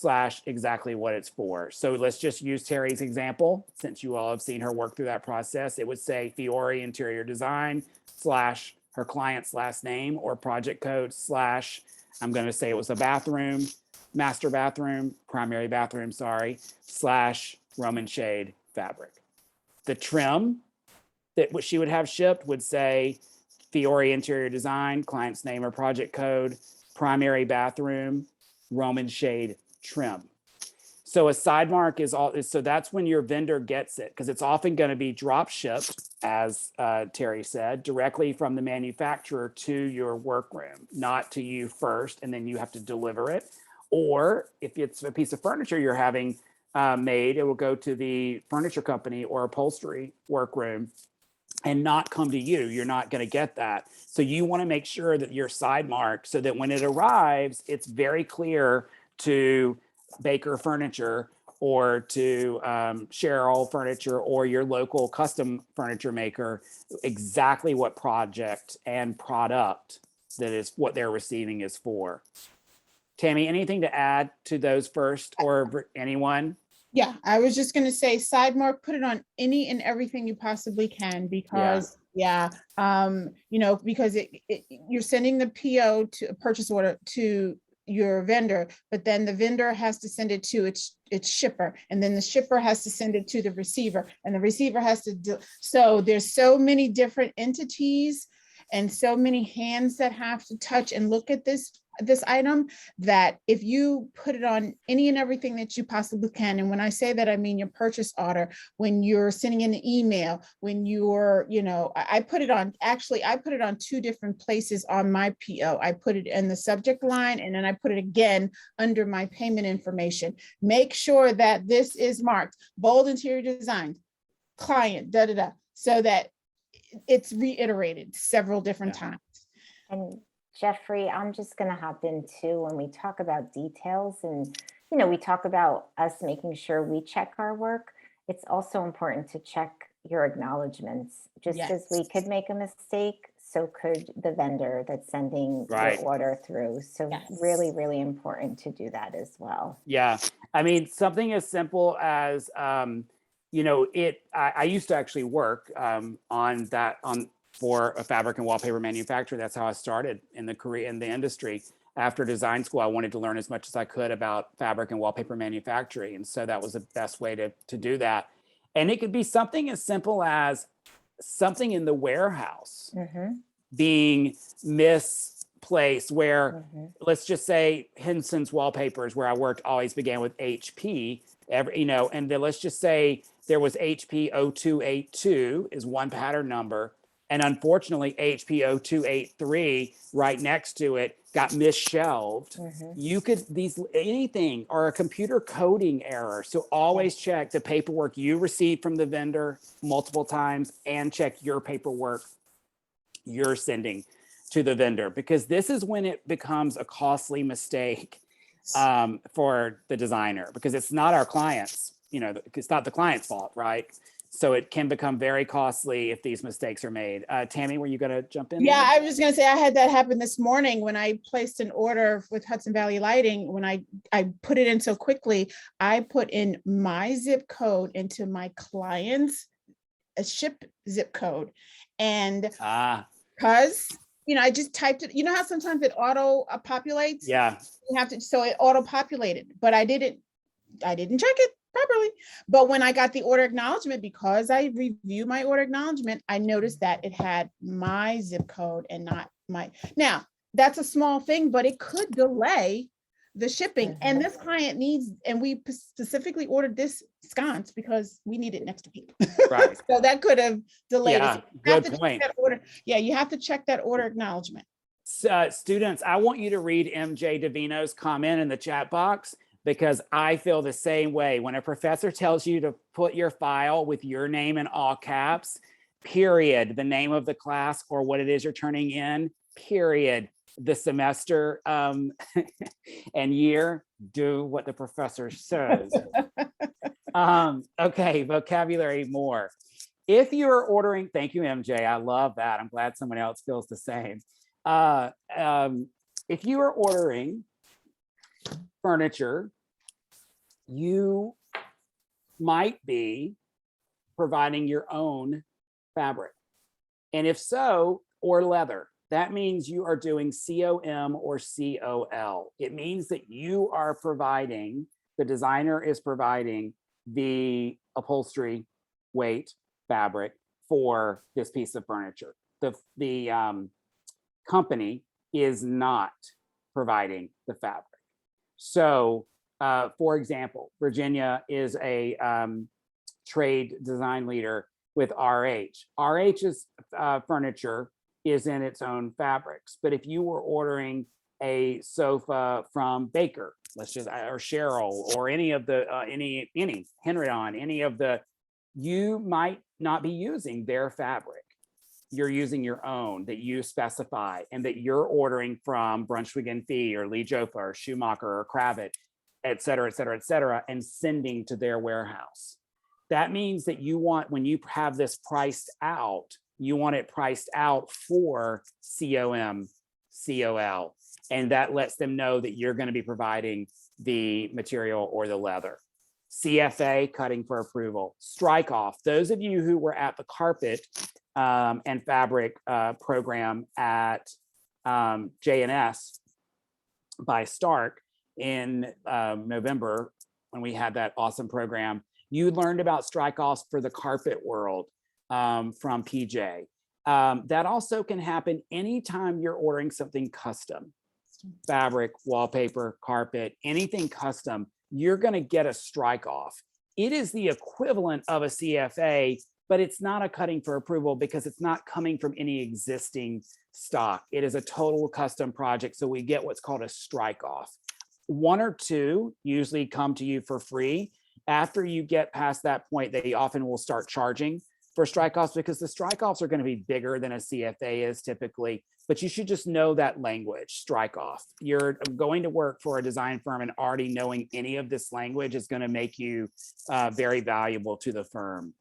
/ exactly what it's for. So let's just use Terry's example, since you all have seen her work through that process. It would say Fiore Interior Design / her client's last name or project code / I'm going to say it was a bathroom, master bathroom, primary bathroom, sorry, / Roman shade fabric. The trim that what she would have shipped would say Fiore Interior Design, client's name or project code, primary bathroom, Roman shade trim. So a side mark so that's when your vendor gets it, because it's often going to be drop shipped, as Terry said, directly from the manufacturer to your workroom, not to you first, and then you have to deliver it. Or if it's a piece of furniture you're having made, it will go to the furniture company or upholstery workroom and not come to you. You're not going to get that. So you want to make sure that your side mark, so that when it arrives, it's very clear to Baker Furniture or to Cheryl Furniture or your local custom furniture maker exactly what project and product that is what they're receiving is for. Tammy, anything to add to those first, or anyone? Yeah, I was just going to say, side mark, put it on any and everything you possibly can, because because you're sending the PO to a purchase order to your vendor, but then the vendor has to send it to its shipper, and then the shipper has to send it to the receiver, and the receiver has to do. So there's so many different entities and so many hands that have to touch and look at this this item, that if you put it on any and everything that you possibly can, and when I say that, I mean your purchase order, when you're sending an email, when you're, I put it on, actually, I put it on 2 different places on my PO. I put it in the subject line, and then I put it again under my payment information. Make sure that this is marked bold interior design, client, so that it's reiterated several different times. And Jeffrey, I'm just going to hop in too when we talk about details, and we talk about us making sure we check our work. It's also important to check your acknowledgements. Just as we could make a mistake, so could the vendor that's sending your order through. So really, really important to do that as well. Yeah. I mean, something as simple as, I used to actually work for a fabric and wallpaper manufacturer. That's how I started in the industry. After design school, I wanted to learn as much as I could about fabric and wallpaper manufacturing. And so that was the best way to do that. And it could be something as simple as something in the warehouse being misplaced, where let's just say Henson's Wallpapers, where I worked, always began with HP, and then let's just say there was HP 0282 is one pattern number. And unfortunately, HP 0283 right next to it got misshelved. You could, anything, or a computer coding error. So always check the paperwork you received from the vendor multiple times, and check your paperwork you're sending to the vendor, because this is when it becomes a costly mistake for the designer, because it's not our clients, it's not the client's fault, right? So it can become very costly if these mistakes are made. Tammy, were you going to jump in? Yeah, I was going to say I had that happen this morning when I placed an order with Hudson Valley Lighting. When I put it in so quickly, I put in my zip code into my client's ship zip code. And because, I just typed it, how sometimes it auto populates? Yeah. You have to, so it auto populated, but I didn't check it properly. But when I got the order acknowledgement, because I review my order acknowledgement, I noticed that it had my zip code and not my. Now, that's a small thing, but it could delay the shipping. And this client needs, and we specifically ordered this sconce because we need it next week. Right. So that could have delayed Yeah, it. good point. You have to check that order acknowledgement. Students, I want you to read MJ Davino's comment in the chat box, because I feel the same way. When a professor tells you to put your file with your name in all caps, period, the name of the class or what it is you're turning in, period, the semester and year, do what the professor says. Okay, vocabulary more. If you are ordering, thank you, MJ, I love that. I'm glad someone else feels the same. If you are ordering furniture, you might be providing your own fabric. And if so, or leather, that means you are doing COM or COL. It means that you are providing, the designer is providing the upholstery weight fabric for this piece of furniture. The company is not providing the fabric. So, for example, Virginia is a trade design leader with RH. RH's furniture is in its own fabrics. But if you were ordering a sofa from Baker, or Cheryl, or any of the, any Henrion, any of the, you might not be using their fabric. You're using your own that you specify, and that you're ordering from Brunswick and Fee or Lee Joffa or Schumacher or Kravet, et cetera, and sending to their warehouse. That means that you want, when you have this priced out, you want it priced out for COM, COL, and that lets them know that you're going to be providing the material or the leather. CFA, cutting for approval. Strikeoff, those of you who were at the carpet and fabric program at JNS by Stark in November, when we had that awesome program, you learned about strikeoffs for the carpet world from PJ. That also can happen anytime you're ordering something custom. fabric, wallpaper, carpet, anything custom, you're going to get a strike off. It is the equivalent of a CFA, but it's not a cutting for approval because it's not coming from any existing stock. It is a total custom project. So we get what's called a strike off. One or two usually come to you for free. After you get past that point, they often will start charging for strike offs because the strike offs are going to be bigger than a CFA is typically. But you should just know that language, strike off. You're going to work for a design firm and already knowing any of this language is going to make you very valuable to the firm.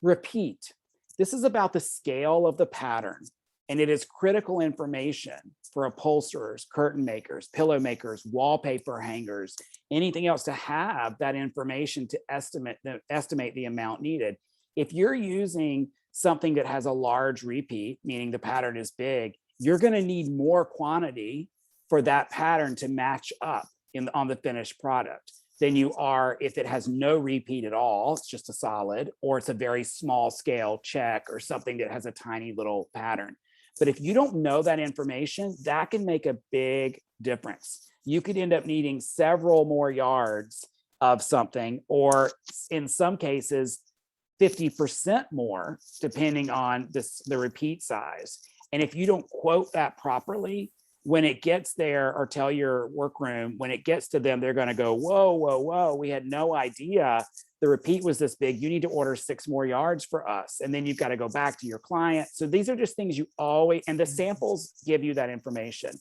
Repeat. This is about the scale of the pattern, and it is critical information for upholsterers, curtain makers, pillow makers, wallpaper hangers, anything else to have that information to estimate the amount needed. If you're using something that has a large repeat, meaning the pattern is big, you're going to need more quantity for that pattern to match up on the finished product than you are if it has no repeat at all. It's just a solid, or it's a very small scale check or something that has a tiny little pattern. But if you don't know that information, that can make a big difference. You could end up needing several more yards of something, or in some cases, 50% more, depending on the repeat size. And if you don't quote that properly, when it gets there, or tell your workroom, when it gets to them, they're going to go, whoa, whoa, whoa, we had no idea the repeat was this big. You need to order 6 more yards for us. And then you've got to go back to your client. So these are just things you always, and the samples give you that information.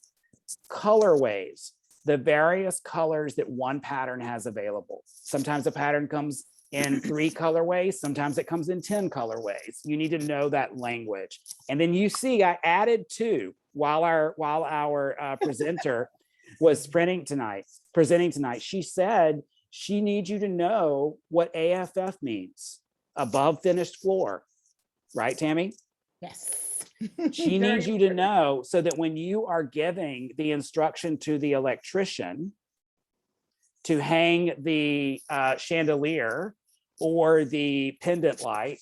Colorways, the various colors that one pattern has available. Sometimes a pattern comes in 3 colorways, sometimes it comes in 10 colorways. You need to know that language. And then you see, I added 2 while our presenter was presenting tonight. She said she needs you to know what AFF means, above finished floor, right, Tammy? Yes. She needs you to know so that when you are giving the instruction to the electrician to hang the chandelier or the pendant light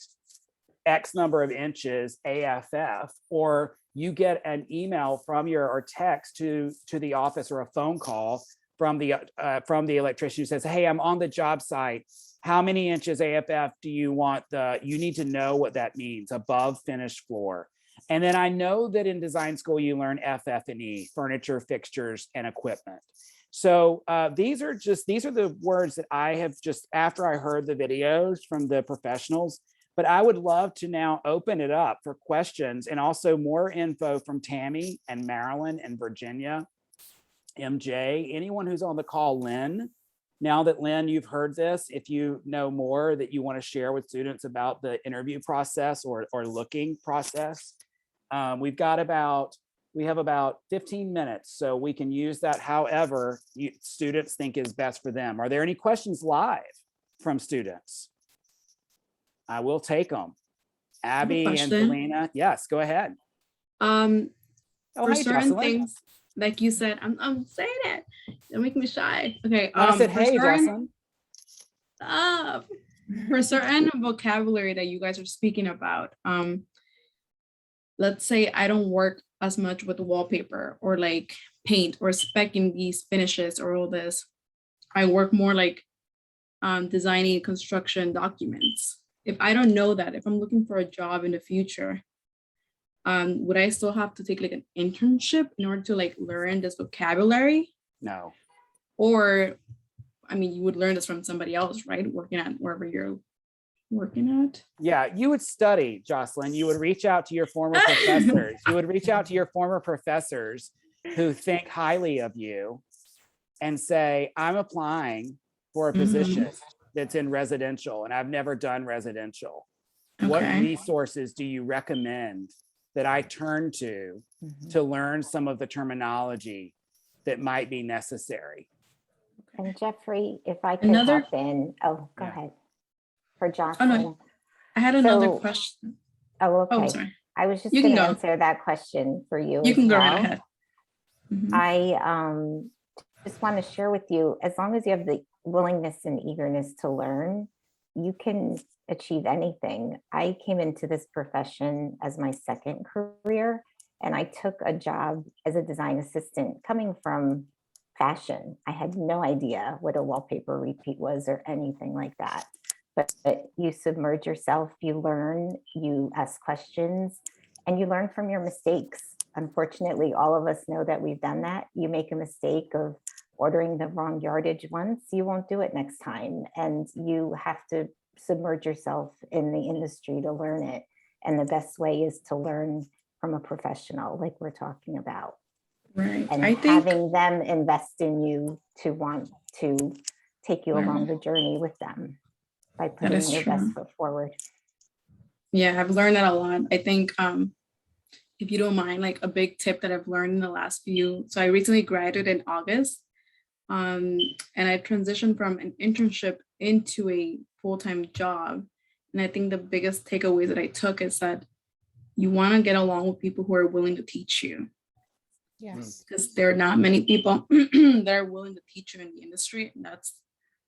X number of inches AFF, or you get an email from or text to the office, or a phone call from the electrician who says, hey, I'm on the job site. How many inches AFF do you want? You need to know what that means, above finished floor. And then I know that in design school, you learn FF&E, furniture, fixtures, and equipment. So these are the words that I have just, after I heard the videos from the professionals, but I would love to now open it up for questions and also more info from Tammy and Marilyn and Virginia, MJ, anyone who's on the call, Lynn. Now that Lynn, you've heard this, if you know more that you want to share with students about the interview process or looking process, we have about 15 minutes, so we can use that however students think is best for them. Are there any questions live from students? I will take them. Abby and Selena, yes, go ahead. For hey, certain Jocelyn. things, like you said, I'm saying it. Don't make me shy. Okay. I said, for hey, certain, Jocelyn. for certain vocabulary that you guys are speaking about, let's say I don't work as much with wallpaper or like paint or speccing these finishes or all this. I work more like designing construction documents. If I don't know that, if I'm looking for a job in the future, would I still have to take like an internship in order to like learn this vocabulary? No. Or, I mean, you would learn this from somebody else, right? Working at wherever you're working at. Yeah, you would study, Jocelyn. You would reach out to your former professors. You would reach out to your former professors who think highly of you and say, I'm applying for a position that's in residential and I've never done residential. What resources do you recommend that I turn to learn some of the terminology that might be necessary? And Jeffrey, if I could hop in. Oh, go ahead. For Jocelyn. Oh, no. I had another question. Oh, okay. Oh, sorry. I was just going to answer that question for you. You can go well. right ahead. I just want to share with you, as long as you have the willingness and eagerness to learn, you can achieve anything. I came into this profession as my second career, And I took a job as a design assistant coming from fashion. I had no idea what a wallpaper repeat was or anything like that. But you submerge yourself, you learn, you ask questions, and you learn from your mistakes. Unfortunately, all of us know that we've done that. You make a mistake of ordering the wrong yardage once, you won't do it next time. And you have to submerge yourself in the industry to learn it. And the best way is to learn from a professional like we're talking about. Right. And I think having them invest in you to want to take you along the journey with them by putting is your true. best foot forward. Yeah, I've learned that a lot. I think if you don't mind, like a big tip that I've learned in the last few, so I recently graduated in August, and I transitioned from an internship into a full-time job. And I think the biggest takeaway that I took is that you want to get along with people who are willing to teach you, Yes. because there are not many people that are willing to teach you in the industry. And that's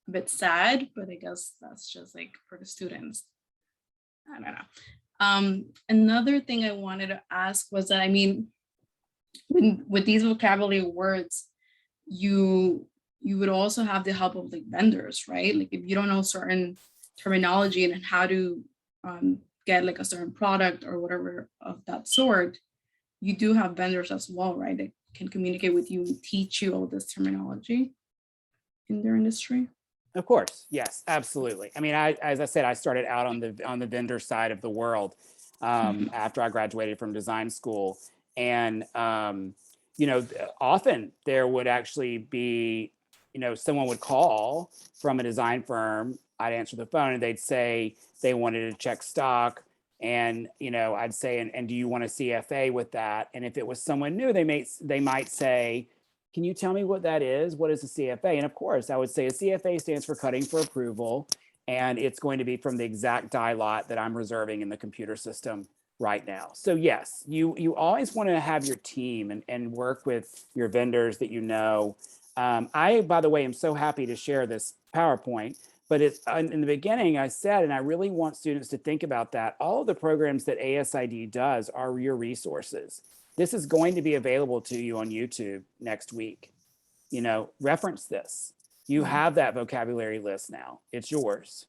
a bit sad, but I guess that's just like for the students. I don't know. Another thing I wanted to ask was that, I mean, with these vocabulary words, you would also have the help of like vendors, right? Like if you don't know certain terminology and how to get like a certain product or whatever of that sort, you do have vendors as well, right? That can communicate with you and teach you all this terminology in their industry. Of course, yes, absolutely. I mean, as I said, I started out on the vendor side of the world after I graduated from design school, and you know, often there would actually be, you know, someone would call from a design firm. I'd answer the phone, and they'd say they wanted to check stock, and you know, I'd say, and do you want a CFA with that? And if it was someone new, they might say, can you tell me what that is? What is a CFA? And of course, I would say a CFA stands for cutting for approval, and it's going to be from the exact die lot that I'm reserving in the computer system right now. So yes, you always want to have your team and work with your vendors that you know. I, by the way, am so happy to share this PowerPoint, but it's in the beginning I said, and I really want students to think about that, all of the programs that ASID does are your resources. This is going to be available to you on YouTube next week. You know, reference this. You have that vocabulary list now. It's yours.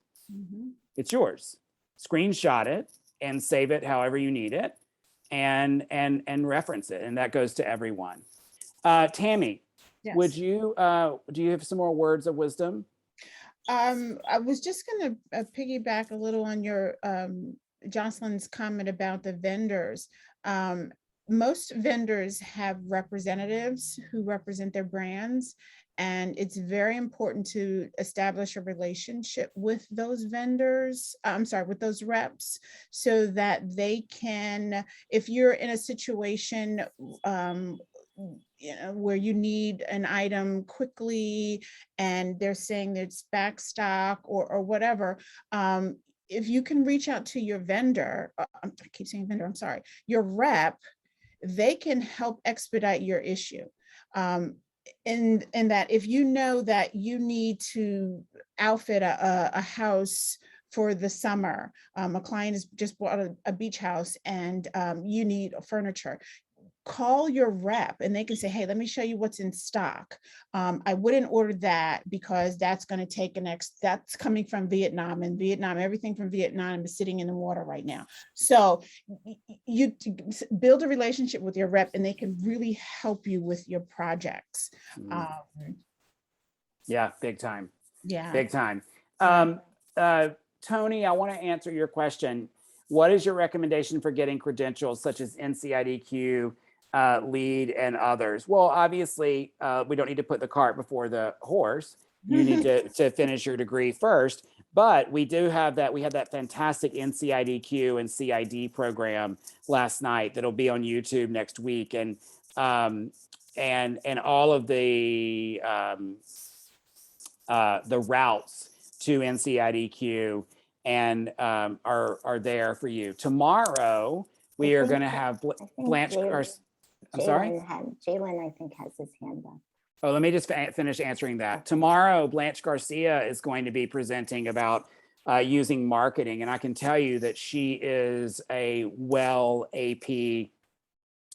It's yours. Screenshot it and save it however you need it, and reference it. And that goes to everyone. Tammy, Yes. would you do you have some more words of wisdom? I was just going to piggyback a little on your Jocelyn's comment about the vendors. Most vendors have representatives who represent their brands, and it's very important to establish a relationship with those vendors, with those reps, so that they can, if you're in a situation you know, where you need an item quickly and they're saying it's back stock or whatever, if you can reach out to your vendor, I keep saying vendor, I'm sorry, your rep, they can help expedite your issue. And that if you know that you need to outfit a house for the summer, a client has just bought a beach house and you need furniture, call your rep and they can say, hey, let me show you what's in stock. I wouldn't order that because that's going to take that's coming from Vietnam, and Vietnam, everything from Vietnam is sitting in the water right now. So you build a relationship with your rep and they can really help you with your projects. Yeah, big time. Yeah. Big time. Tony, I want to answer your question. What is your recommendation for getting credentials such as NCIDQ, LEED, and others? Well, obviously, we don't need to put the cart before the horse. You need to finish your degree first. But we do have that. We had that fantastic NCIDQ and CID program last night that'll be on YouTube next week, and all of the routes to NCIDQ and are there for you. Tomorrow we are going to have Blanche. I'm sorry. Jalen, I think, has his hand up. Oh, let me just finish answering that. Tomorrow, Blanche Garcia is going to be presenting about using marketing. And I can tell you that she is a well AP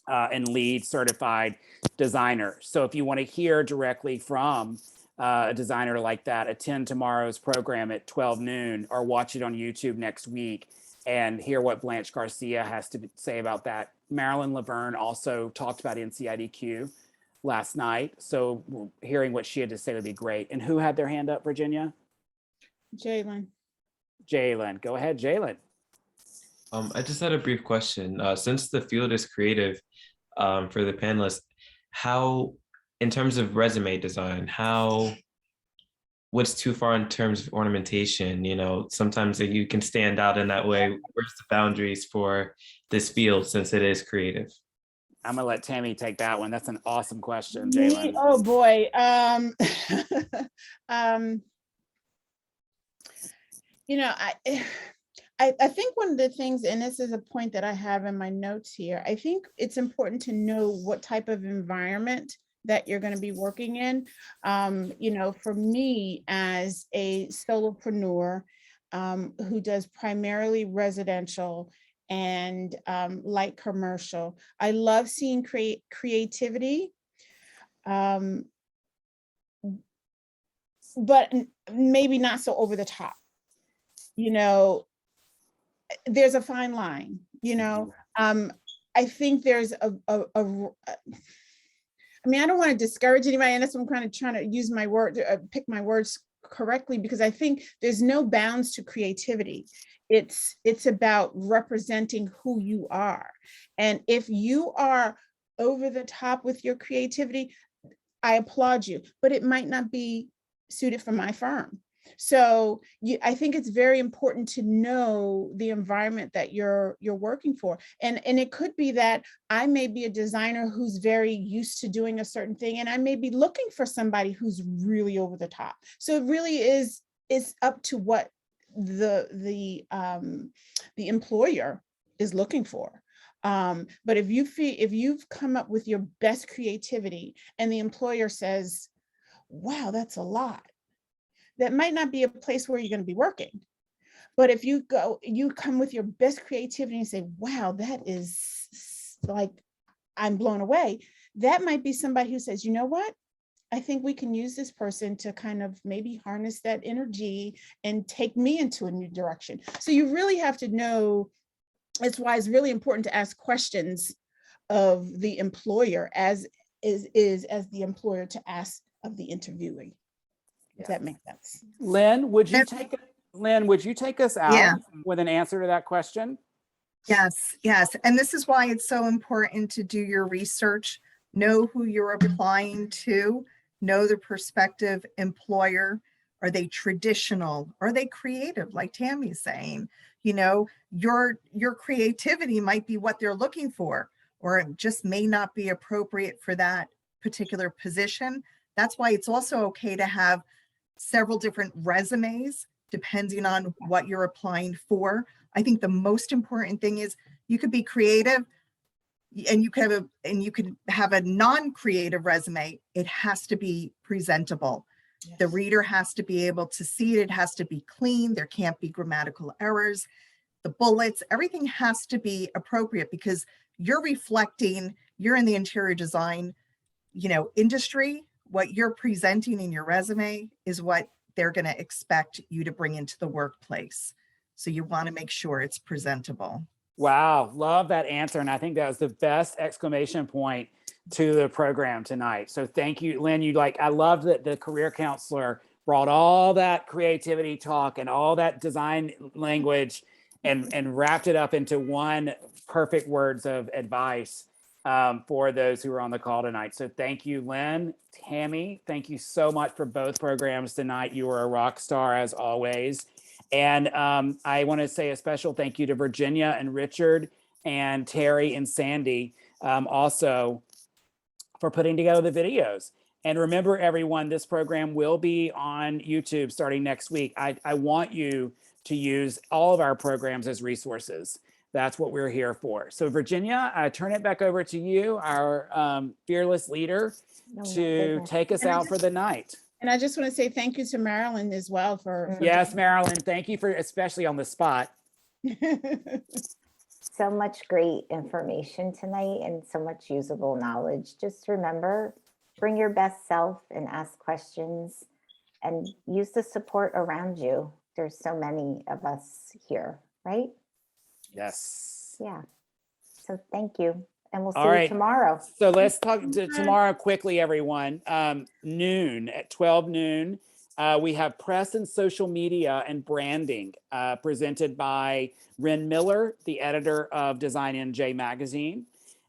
and lead certified designer. So if you want to hear directly from a designer like that, attend tomorrow's program at 12 noon or watch it on YouTube next week and hear what Blanche Garcia has to say about that. Marilyn Laverne also talked about NCIDQ last night. So hearing what she had to say would be great. And who had their hand up, Virginia? Jalen. Jalen. Go ahead, Jalen. I just had a brief question. Since the field is creative, for the panelists, how, in terms of resume design, what's too far in terms of ornamentation? You know, sometimes that you can stand out in that way. Where's the boundaries for this field since it is creative? I'm gonna let Tammy take that one. That's an awesome question, Me? Jalen. Oh boy. You know, I think one of the things, and this is a point that I have in my notes here, I think it's important to know what type of environment that you're going to be working in. You know, for me as a solopreneur who does primarily residential and light commercial, I love seeing creativity, but maybe not so over the top. You know, there's a fine line, you know. I think there's I mean, I don't want to discourage anybody, and that's what I'm kind of trying to use my word, pick my words correctly, because I think there's no bounds to creativity. It's about representing who you are. And if you are over the top with your creativity, I applaud you, but it might not be suited for my firm. So I think it's very important to know the environment that you're working for. And it could be that I may be a designer who's very used to doing a certain thing, and I may be looking for somebody who's really over the top. So it really is up to what the employer is looking for. But if you've come up with your best creativity and the employer says, wow, that's a lot, that might not be a place where you're going to be working. But if you come with your best creativity and say, wow, that is like, I'm blown away. That might be somebody who says, you know what? I think we can use this person to kind of maybe harness that energy and take me into a new direction. So you really have to know, that's why it's really important to ask questions of the employer as the employer to ask of the interviewee. If that makes sense. Lynn, would you take us out Yeah. with an answer to that question? Yes, yes. And this is why it's so important to do your research, know who you're applying to, know the prospective employer. Are they traditional? Are they creative? Like Tammy's saying, you know, your creativity might be what they're looking for, or it just may not be appropriate for that particular position. That's why it's also okay to have several different resumes depending on what you're applying for. I think the most important thing is you could be creative and you could have a non-creative resume. It has to be presentable. Yes. The reader has to be able to see it. It has to be clean. There can't be grammatical errors. The bullets, everything has to be appropriate, because you're in the interior design, you know, industry. What you're presenting in your resume is what they're going to expect you to bring into the workplace. So you want to make sure it's presentable. Wow, love that answer. And I think that was the best exclamation point to the program tonight. So thank you, Lynn. I love that the career counselor brought all that creativity talk and all that design language and wrapped it up into one perfect words of advice for those who are on the call tonight. So thank you, Lynn. Tammy, thank you so much for both programs tonight. You were a rock star as always. And I want to say a special thank you to Virginia and Richard and Terry and Sandy also for putting together the videos. And remember, everyone, this program will be on YouTube starting next week. I want you to use all of our programs as resources. That's what we're here for. So Virginia, I turn it back over to you, our fearless leader, to take us out for the night. And I just want to say thank you to Marilyn as well for Yes, Marilyn, thank you for, especially on the spot. So much great information tonight and so much usable knowledge. Just remember, bring your best self and ask questions and use the support around you. There's so many of us here, right? Yes. Yeah. So thank you. And we'll see All you right. tomorrow. So let's talk to tomorrow quickly, everyone. Noon at 12 noon. We have press and social media and branding presented by Ren Miller, the editor of Design NJ magazine,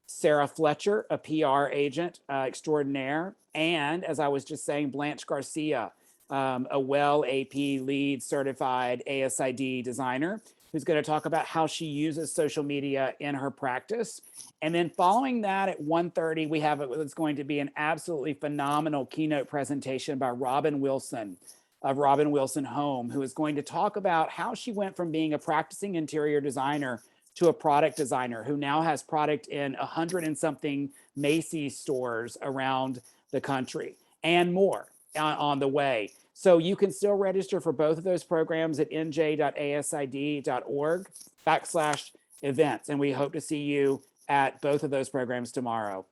Sarah Fletcher, a PR agent extraordinaire, and as I was just saying, Blanche Garcia, a well AP lead certified ASID designer, who's going to talk about how she uses social media in her practice. And then following that at 1:30, we have what's going to be an absolutely phenomenal keynote presentation by Robin Wilson of Robin Wilson Home, who is going to talk about how she went from being a practicing interior designer to a product designer who now has product in 100 and something Macy's stores around the country and more on the way. So you can still register for both of those programs at nj.asid.org/events. And we hope to see you at both of those programs tomorrow.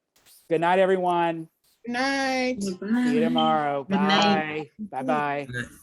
Good night, everyone. Good night. See you tomorrow. Good night. Bye. Bye-bye. Good night.